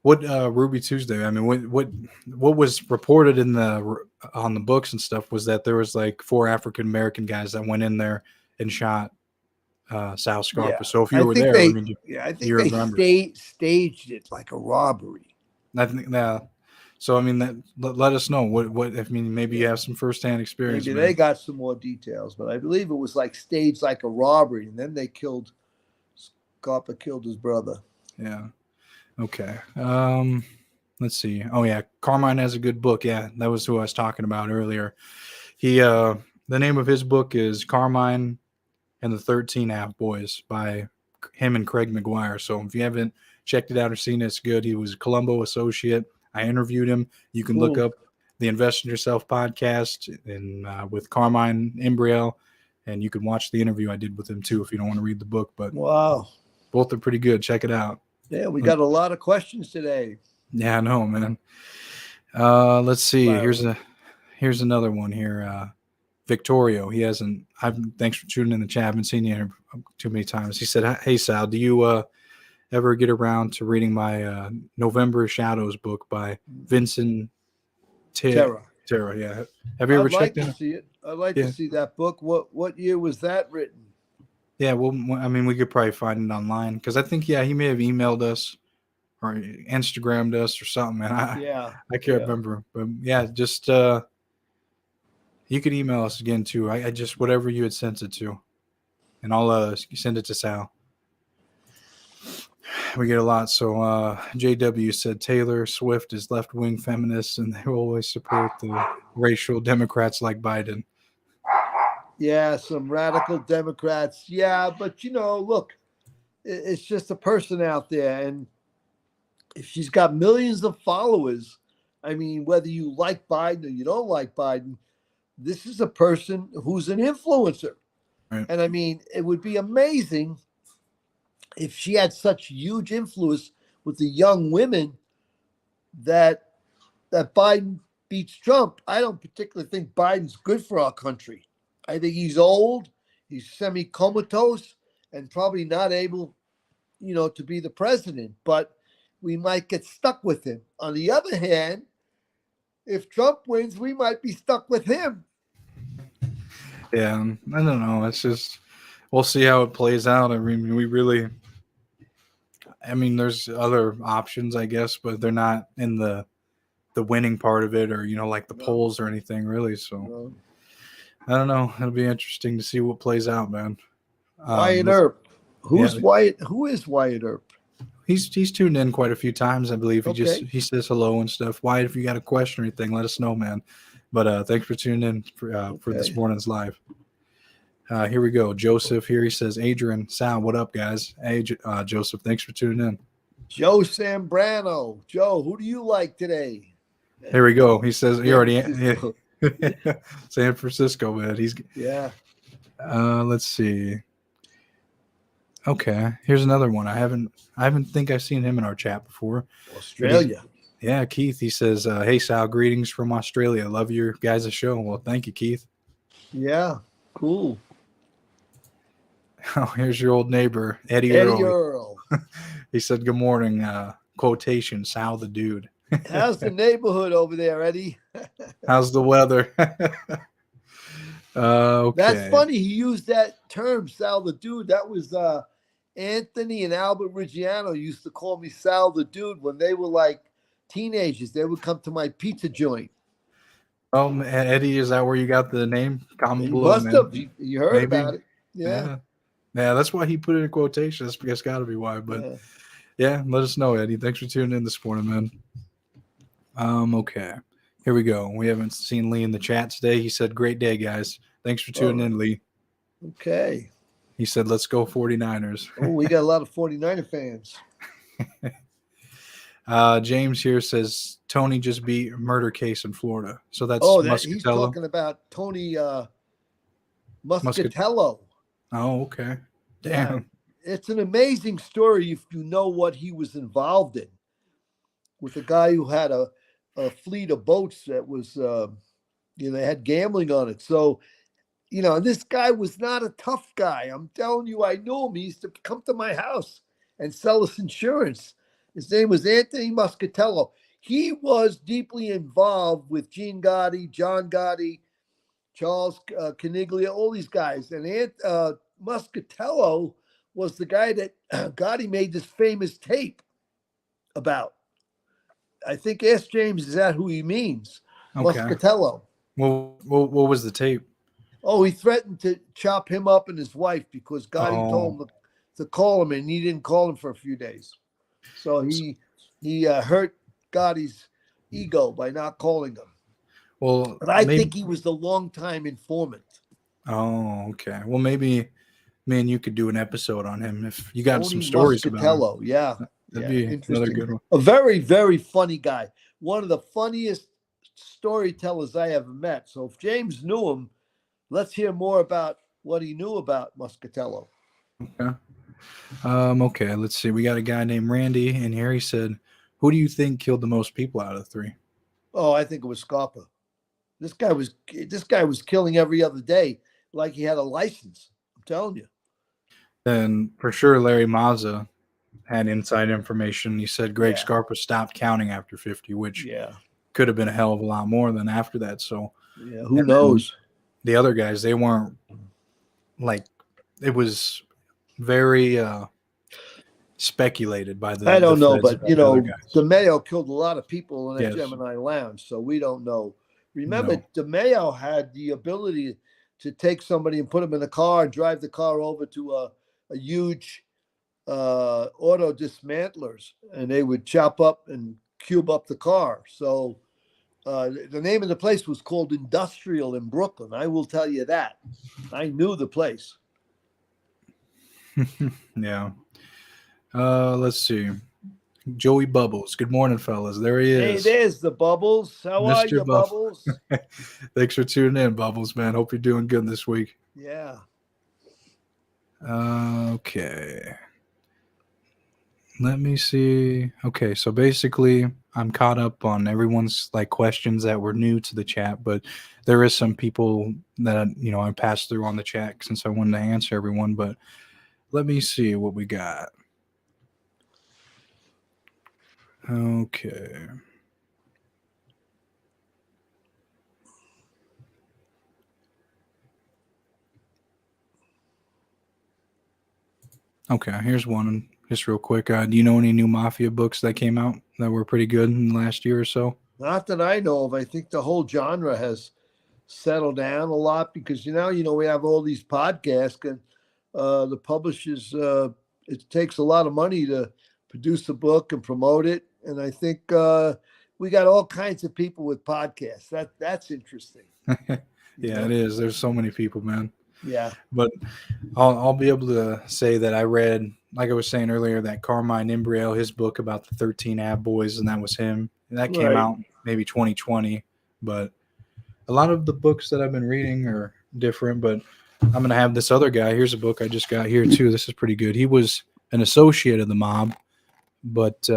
S1: What Ruby Tuesday? I mean, what was reported on the books and stuff was that there was like 4 African American guys that went in there and shot Sal Scarpa.
S2: Yeah.
S1: So if you were there,
S2: I think
S1: you
S2: they
S1: remember.
S2: staged it like a robbery.
S1: I think So I mean, that let us know what I mean. Maybe you have some firsthand experience.
S2: Maybe
S1: Man.
S2: they got some more details, but I believe it was like staged like a robbery, and then they killed. Scarpa killed his brother.
S1: Yeah. Okay. Let's see. Oh yeah, Carmine has a good book. Yeah, that was who I was talking about earlier. He the name of his book is Carmine and the 13 Half Boys by him and Craig McGuire. So if you haven't checked it out or seen it, it's good. He was a Columbo associate. I interviewed him. You can look
S2: Cool.
S1: up the Invest in Yourself podcast and with Carmine Imbriel, and you can watch the interview I did with him too if you don't want to read the book. But
S2: Wow.
S1: both are pretty good. Check it out.
S2: Yeah, we got a lot of questions today.
S1: Yeah, I know, man. Let's see.
S2: Larry.
S1: Here's another one here. Victorio, he hasn't. Thanks for tuning in the chat. I haven't seen you too many times. He said, "Hey Sal, do you ever get around to reading my November Shadows book by Vincent
S2: Terra.
S1: Terra? Yeah. Have you ever
S2: I'd like
S1: checked
S2: to
S1: it?
S2: see it. I'd like
S1: Yeah.
S2: to see that book. What year was that written?
S1: Yeah. Well, I mean, we could probably find it online because I think he may have emailed us or Instagrammed us or something. Man, I can't remember, but yeah, just you could email us again too. I just whatever you had sent it to, and I'll send it to Sal. We get a lot. So JW said Taylor Swift is left wing feminist, and they will always support the racial Democrats like Biden.
S2: Yeah, some radical Democrats. Yeah, but look, it's just a person out there, and if she's got millions of followers, I mean, whether you like Biden or you don't like Biden, this is a person who's an influencer.
S1: Right.
S2: And I mean, it would be amazing if she had such huge influence with the young women that Biden beats Trump. I don't particularly think Biden's good for our country. I think he's old, he's semi-comatose, and probably not able, to be the president. But we might get stuck with him. On the other hand, if Trump wins, we might be stuck with him.
S1: Yeah, I don't know. It's just we'll see how it plays out. I mean, there's other options, I guess, but they're not in the winning part of it, or like the polls or anything, really. So I don't know. It'll be interesting to see what plays out, man.
S2: Wyatt Earp. Wyatt? Who is Wyatt Earp?
S1: He's tuned in quite a few times, I believe. He says hello and stuff. Wyatt, if you got a question or anything, let us know, man. But thanks for tuning in for this morning's live. Here we go. Joseph here. He says, Adrian, Sal, what up, guys? Hey, Joseph, thanks for tuning in.
S2: Joe Sambrano. Joe, who do you like today?
S1: Here we go. He says, he already San Francisco, man. Let's see. Okay, here's another one. I think I've seen him in our chat before.
S2: Australia.
S1: Yeah, Keith. He says, "Hey Sal, greetings from Australia. Love your guys' show." Well, thank you, Keith.
S2: Yeah, cool.
S1: Oh, here's your old neighbor, Eddie Earl. He said, "Good morning." Quotation: Sal the dude.
S2: How's the neighborhood over there, Eddie?
S1: How's the weather? Okay.
S2: That's funny. He used that term, Sal the dude. That was Anthony and Albert Reggiano used to call me Sal the dude when they were like teenagers. They would come to my pizza joint.
S1: Oh, Eddie, is that where you got the name?
S2: You must have. You heard about it.
S1: Yeah. That's why he put it in quotations. That's got to be why. But yeah, let us know, Eddie. Thanks for tuning in this morning, man. Okay. Here we go. We haven't seen Lee in the chat today. He said, great day, guys. Thanks for tuning in, Lee.
S2: Okay.
S1: He said, let's go 49ers.
S2: Oh, we got a lot of 49er fans.
S1: James here says, Tony just beat a murder case in Florida. So that's
S2: he's talking about Tony Muscatello.
S1: Oh, okay. Damn.
S2: Yeah. It's an amazing story if you know what he was involved in. With a guy who had a fleet of boats that was, they had gambling on it. So, this guy was not a tough guy. I'm telling you, I knew him. He used to come to my house and sell us insurance. His name was Anthony Muscatello. He was deeply involved with Gene Gotti, John Gotti, Charles Caniglia, all these guys. And Muscatello was the guy that Gotti made this famous tape about. I think ask James, is that who he means?
S1: Okay.
S2: Muscatello.
S1: Well, what was the tape?
S2: Oh, he threatened to chop him up and his wife because Gotti told
S1: Oh,
S2: him to call him, and he didn't call him for a few days. So he hurt Gotti's ego by not calling him.
S1: well,
S2: But I
S1: maybe.
S2: think he was the longtime informant.
S1: Oh, okay. Well, maybe me and you could do an episode on him if you got some
S2: Tony
S1: stories about him.
S2: Muscatello. Yeah.
S1: That'd
S2: Yeah.
S1: be another
S2: Interesting.
S1: good one.
S2: A very, very funny guy. One of the funniest storytellers I ever met. So if James knew him, let's hear more about what he knew about Muscatello.
S1: Okay. Okay. Let's see. We got a guy named Randy in here. He said, "Who do you think killed the most people out of the three?"
S2: Oh, I think it was Scarpa. This guy was killing every other day like he had a license. I'm telling you.
S1: Then for sure, Larry Mazza had inside information. He said Greg
S2: Yeah.
S1: Scarpa stopped counting after 50, which
S2: Yeah.
S1: could have been a hell of a lot more than after that. So
S2: Yeah. Who
S1: and then
S2: knows?
S1: the other guys, they weren't like it was very speculated by
S2: I
S1: the
S2: don't know,
S1: feds
S2: but
S1: about the other guys.
S2: DeMeo killed a lot of people in that
S1: Yes.
S2: Gemini Lounge, so we don't know. Remember,
S1: No.
S2: DeMeo had the ability to take somebody and put them in a car and drive the car over to a huge auto dismantlers, and they would chop up and cube up the car. So the name of the place was called Industrial in Brooklyn. I will tell you that. I knew the place.
S1: Yeah. Let's see. Joey Bubbles. Good morning, fellas. There he
S2: Hey,
S1: is.
S2: there's the Bubbles. How are
S1: Mr.
S2: you,
S1: Bubbles.
S2: Bubbles?
S1: Thanks for tuning in, Bubbles, man. Hope you're doing good this week.
S2: Yeah.
S1: Okay. Let me see. Okay, so basically I'm caught up on everyone's like questions that were new to the chat, but there is some people that I passed through on the chat since I wanted to answer everyone, but let me see what we got. Okay. Okay, here's one just real quick. Do you know any new Mafia books that came out that were pretty good in the last year or so?
S2: Not that I know of. I think the whole genre has settled down a lot because we have all these podcasts and the publishers. It takes a lot of money to produce a book and promote it, and I think we got all kinds of people with podcasts. That's interesting.
S1: Yeah, it is. There's so many people, man.
S2: Yeah.
S1: But I'll be able to say that I read, like I was saying earlier, that Carmine Imbriel, his book about the 13 Ab Boys, and that was him. And that came
S2: Right.
S1: out maybe 2020. But a lot of the books that I've been reading are different. But I'm going to have this other guy. Here's a book I just got here, too. This is pretty good. He was an associate of the mob, but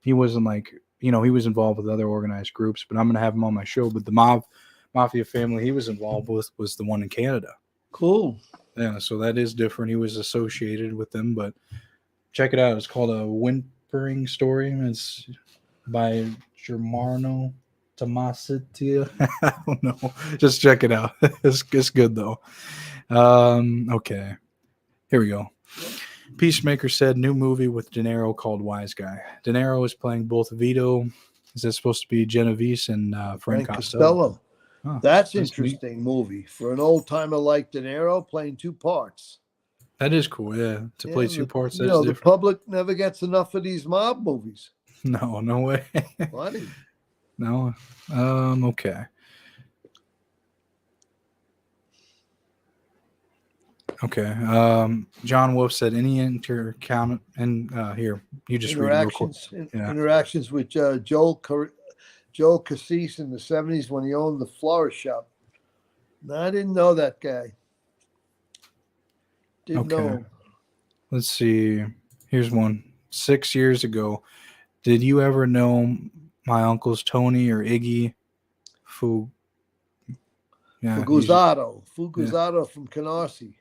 S1: he wasn't he was involved with other organized groups. But I'm going to have him on my show. But the Mafia family he was involved with was the one in Canada.
S2: Cool.
S1: Yeah, so that is different. He was associated with them, but check it out. It's called A Whimpering Story. It's by Germano Tomasiti. I don't know. Just check it out. It's good, though. Okay. Here we go. Peacemaker said, new movie with De Niro called Wise Guy. De Niro is playing both Vito. Is that supposed to be Genovese and Frank Costello?
S2: Huh, that's interesting neat. Movie for an old timer like De Niro playing two parts.
S1: That is cool, yeah. To play two parts, that's
S2: different. The public never gets enough of these mob movies.
S1: No way.
S2: Funny.
S1: No. Okay. Okay. John Wolf said any intercount and here you just
S2: interactions
S1: read real quick.
S2: Interactions with Joe Cassis in the 70s when he owned the florist shop. I didn't know that guy. Didn't know him.
S1: Let's see. Here's one. 6 years ago, did you ever know my uncles Tony or Iggy
S2: Fuguzzato from Canarsie.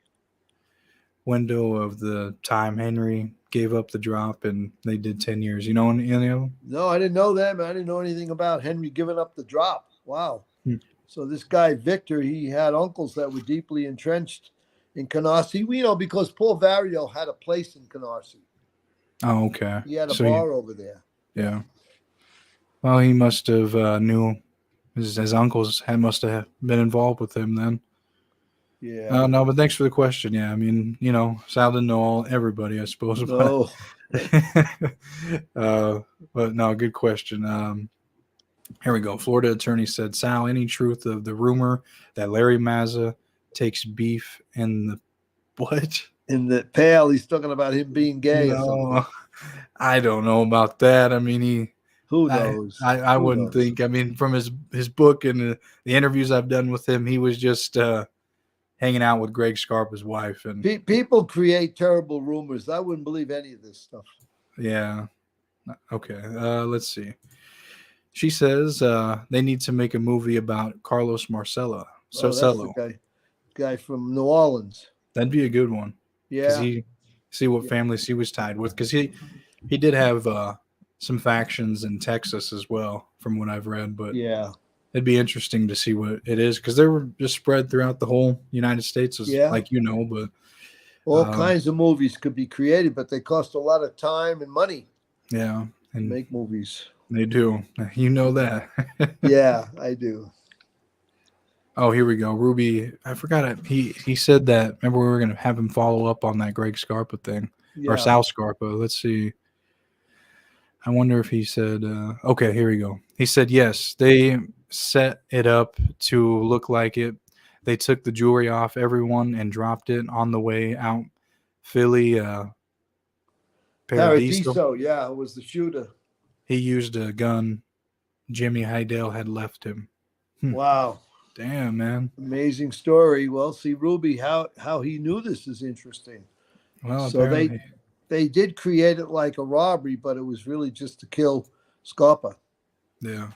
S1: Window of the time Henry gave up the drop and they did 10 years. You know any of them?
S2: No, I didn't know them. I didn't know anything about Henry giving up the drop. Wow. So this guy, Victor, he had uncles that were deeply entrenched in Canarsie. We know because Paul Vario had a place in Canarsie.
S1: Oh, okay.
S2: He had a bar over there.
S1: Yeah. Well, he must have knew his uncles must have been involved with him then.
S2: Yeah.
S1: No, but thanks for the question. Yeah, I mean, Sal didn't know everybody, I suppose, but
S2: No.
S1: uh, but no, good question. Here we go. Florida attorney said, Sal, any truth of the rumor that Larry Mazza takes beef in the what?
S2: In the pale, he's talking about him being gay or something.
S1: No, I don't know about that. I mean,
S2: Who
S1: I,
S2: knows?
S1: I
S2: Who
S1: wouldn't
S2: knows?
S1: think. I mean, from his book and the interviews I've done with him, he was just hanging out with Greg Scarpa's wife, and
S2: People create terrible rumors. I wouldn't believe any of this stuff.
S1: yeah. Okay, let's see. She says they need to make a movie about Carlos Marcelo.
S2: Oh, that's the guy from New Orleans.
S1: That'd be a good one. Because
S2: Yeah.
S1: he see what families he was tied with. Because he did have some factions in Texas as well, from what I've read. But
S2: Yeah.
S1: it'd be interesting to see what it is, because they were just spread throughout the whole United States, like But
S2: all kinds of movies could be created, but they cost a lot of time and money.
S1: Yeah, and
S2: make movies.
S1: They do. You know that.
S2: Yeah, I do.
S1: Oh, here we go. Ruby, I forgot it. He said that. Remember, we were going to have him follow up on that Greg Scarpa thing, or Sal Scarpa. Let's see. I wonder if he said. Okay, here we go. He said yes. They set it up to look like it. They took the jewelry off everyone and dropped it on the way out. Philly
S2: Paradiso, yeah, was the shooter.
S1: He used a gun Jimmy Heidel had left him.
S2: Wow.
S1: Damn, man.
S2: Amazing story. Well, see, Ruby, how he knew this is interesting.
S1: Well,
S2: so they did create it like a robbery, but it was really just to kill Scarpa.
S1: Yeah.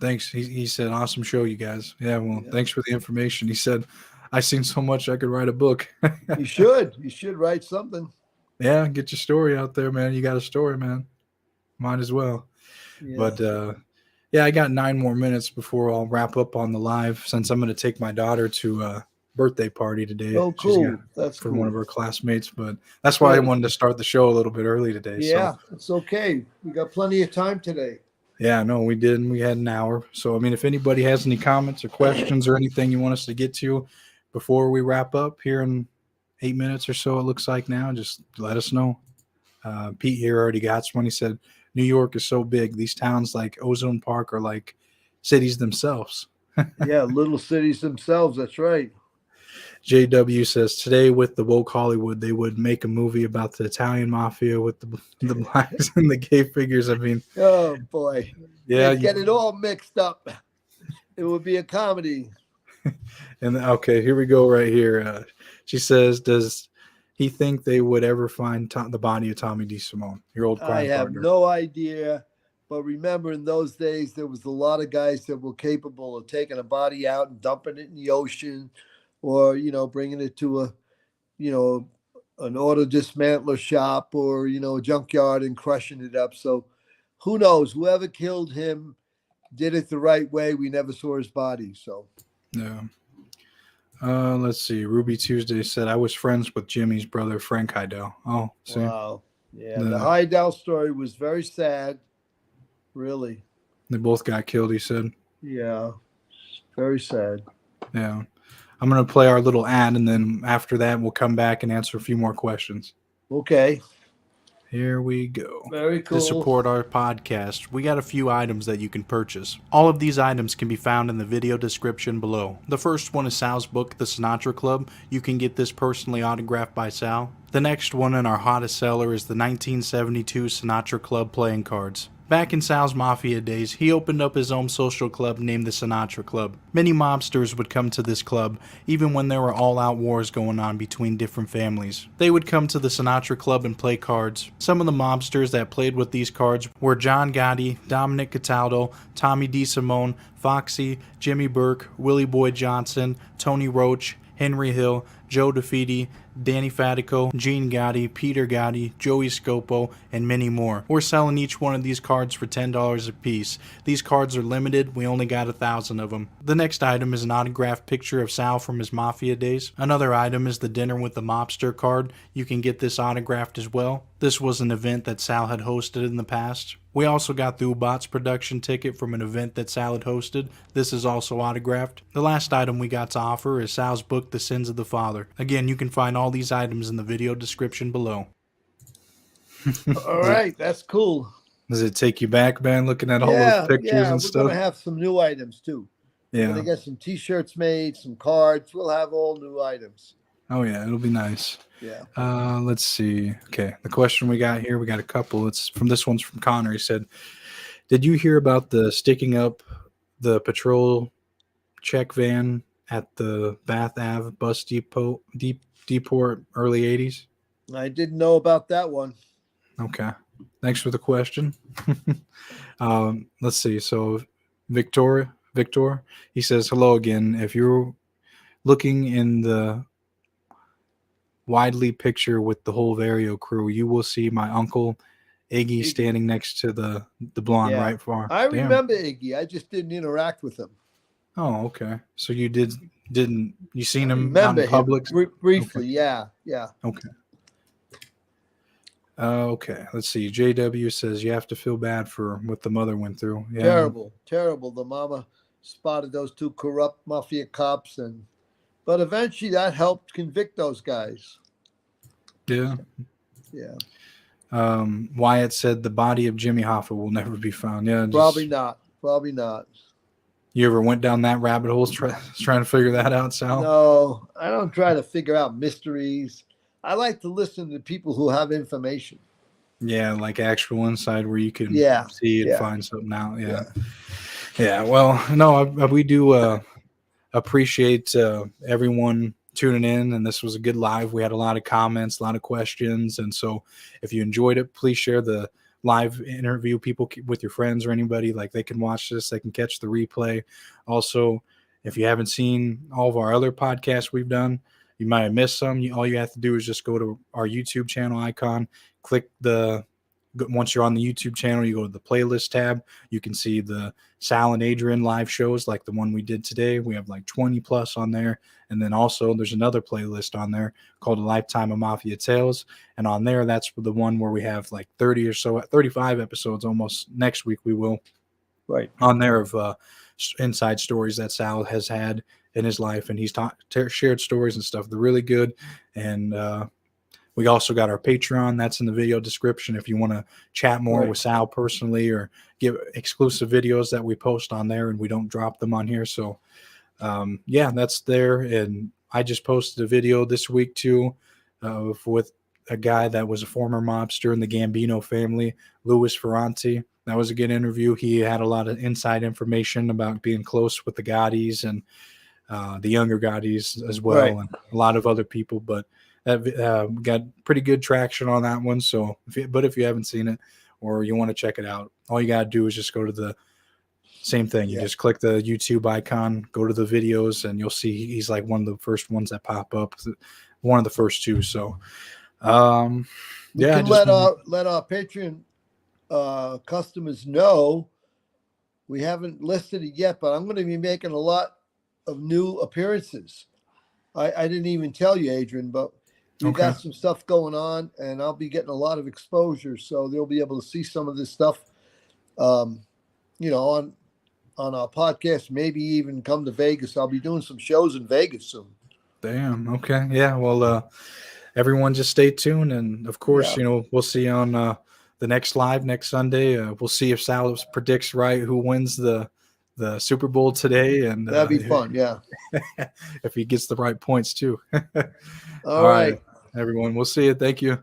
S1: Thanks. He said, awesome show, you guys. Yeah, well, thanks for the information. He said, I seen so much I could write a book.
S2: You should. You should write something.
S1: Yeah, get your story out there, man. You got a story, man. Might as well. Yeah. But, yeah, I got 9 more minutes before I'll wrap up on the live, since I'm going to take my daughter to a birthday party today.
S2: Oh, cool. That's
S1: from one of her classmates. But that's why I wanted to start the show a little bit early today.
S2: Yeah, it's okay. We got plenty of time today.
S1: Yeah, no, we did. We had an hour. So, I mean, if anybody has any comments or questions or anything you want us to get to before we wrap up here in 8 minutes or so, it looks like now, just let us know. Pete here already got one. He said, New York is so big. These towns like Ozone Park are like cities themselves.
S2: Yeah, little cities themselves. That's right.
S1: JW says, today with the woke Hollywood, they would make a movie about the Italian mafia with the blacks and the gay figures. I mean,
S2: oh boy,
S1: yeah,
S2: get it all mixed up. It would be a comedy.
S1: And okay, here we go. Right here, she says, does he think they would ever find the body of Tommy DeSimone, your old crime partner?
S2: I have no idea. But remember, in those days, there was a lot of guys that were capable of taking a body out and dumping it in the ocean, or, bringing it to an auto dismantler shop, or, a junkyard and crushing it up. So who knows? Whoever killed him did it the right way. We never saw his body. So,
S1: yeah. Let's see. Ruby Tuesday said, I was friends with Jimmy's brother, Frank Heidel. Oh, see?
S2: Wow. Yeah. The Heidel story was very sad. Really.
S1: They both got killed, he said.
S2: Yeah. Very sad.
S1: Yeah. I'm going to play our little ad, and then after that, we'll come back and answer a few more questions.
S2: Okay.
S1: Here we go.
S2: Very cool.
S1: To support our podcast, we got a few items that you can purchase. All of these items can be found in the video description below. The first one is Sal's book, The Sinatra Club. You can get this personally autographed by Sal. The next one in our hottest seller is the 1972 Sinatra Club playing cards. Back in Sal's Mafia days, he opened up his own social club named the Sinatra Club. Many mobsters would come to this club, even when there were all-out wars going on between different families. They would come to the Sinatra Club and play cards. Some of the mobsters that played with these cards were John Gotti, Dominic Cataldo, Tommy DeSimone, Foxy, Jimmy Burke, Willie Boy Johnson, Tony Roach, Henry Hill, Joe DeFede, Danny Fatico, Gene Gotti, Peter Gotti, Joey Scopo, and many more. We're selling each one of these cards for $10 a piece. These cards are limited. We only got 1,000 of them. The next item is an autographed picture of Sal from his Mafia days. Another item is the Dinner with the Mobster card. You can get this autographed as well. This was an event that Sal had hosted in the past. We also got the Ubat's production ticket from an event that Sal had hosted. This is also autographed. The last item we got to offer is Sal's book, The Sins of the Father. Again, you can find all these items in the video description below.
S2: All right, that's cool.
S1: Does it take you back, man, looking at all those pictures and
S2: we're
S1: stuff?
S2: gonna have some new items too. We're
S1: Yeah.
S2: gonna get some T-shirts made, some cards. We'll have all new items.
S1: Oh, yeah, it'll be nice.
S2: Yeah.
S1: Let's see. Okay, the question we got here, we got a couple. This one's from Connor. He said, "Did you hear about the sticking up the patrol check van at the Bath Ave bus depot early '80s?"
S2: I didn't know about that one.
S1: Okay, thanks for the question. Let's see. So, Victor, he says, "Hello again. If you're looking in the widely picture with the whole Vario crew, you will see my uncle Iggy standing next to the blonde right far."
S2: I remember Iggy. I just didn't interact with him.
S1: Oh, okay. So you didn't you seen him out
S2: Remember
S1: in public?
S2: briefly?
S1: Okay.
S2: Yeah.
S1: Okay. Okay. Let's see. JW says you have to feel bad for what the mother went through. Yeah.
S2: Terrible. The mama spotted those two corrupt mafia cops, but eventually that helped convict those guys.
S1: Yeah.
S2: Yeah.
S1: Wyatt said the body of Jimmy Hoffa will never be found. Yeah.
S2: Probably not.
S1: You ever went down that rabbit hole trying to figure that out, Sal?
S2: No, I don't try to figure out mysteries. I like to listen to people who have information.
S1: Yeah, like actual insight where you can see and find something out. Yeah. Well, no, we do appreciate everyone tuning in, and this was a good live. We had a lot of comments, a lot of questions, and so if you enjoyed it, please share the live interview people with your friends or anybody. Like, they can watch this, they can catch the replay. Also, if you haven't seen all of our other podcasts we've done, you might have missed some. All you have to do is just go to our YouTube channel icon, click once you're on the YouTube channel, you go to the playlist tab. You can see the Sal and Adrian live shows like the one we did today. We have like 20 plus on there. And then also there's another playlist on there called A Lifetime of Mafia Tales. And on there, that's the one where we have like 30 or so, 35 episodes almost. Next week we will.
S2: Right.
S1: On there of inside stories that Sal has had in his life. And he's shared stories and stuff. They're really good. And we also got our Patreon. That's in the video description if you want to chat more with Sal personally or give exclusive videos that we post on there and we don't drop them on here. So, that's there. And I just posted a video this week too with a guy that was a former mobster in the Gambino family, Louis Ferranti. That was a good interview. He had a lot of inside information about being close with the Gottis and the younger Gottis as well, and a lot of other people. But that got pretty good traction on that one. So, if you haven't seen it or you want to check it out, all you got to do is just go to the same thing. You just click the YouTube icon, go to the videos, and you'll see he's like one of the first ones that pop up. One of the first two. So,
S2: let our Patreon customers know. We haven't listed it yet, but I'm going to be making a lot of new appearances. I didn't even tell you, Adrian, but we've got some stuff going on, and I'll be getting a lot of exposure, so they'll be able to see some of this stuff, on our podcast. Maybe even come to Vegas. I'll be doing some shows in Vegas soon.
S1: Damn. Okay. Yeah. Well, everyone just stay tuned, and of course, we'll see you on the next live next Sunday. We'll see if Sal predicts right who wins the Super Bowl today, and
S2: that'd be fun. Yeah.
S1: If he gets the right points too.
S2: All right,
S1: everyone. We'll see you. Thank you.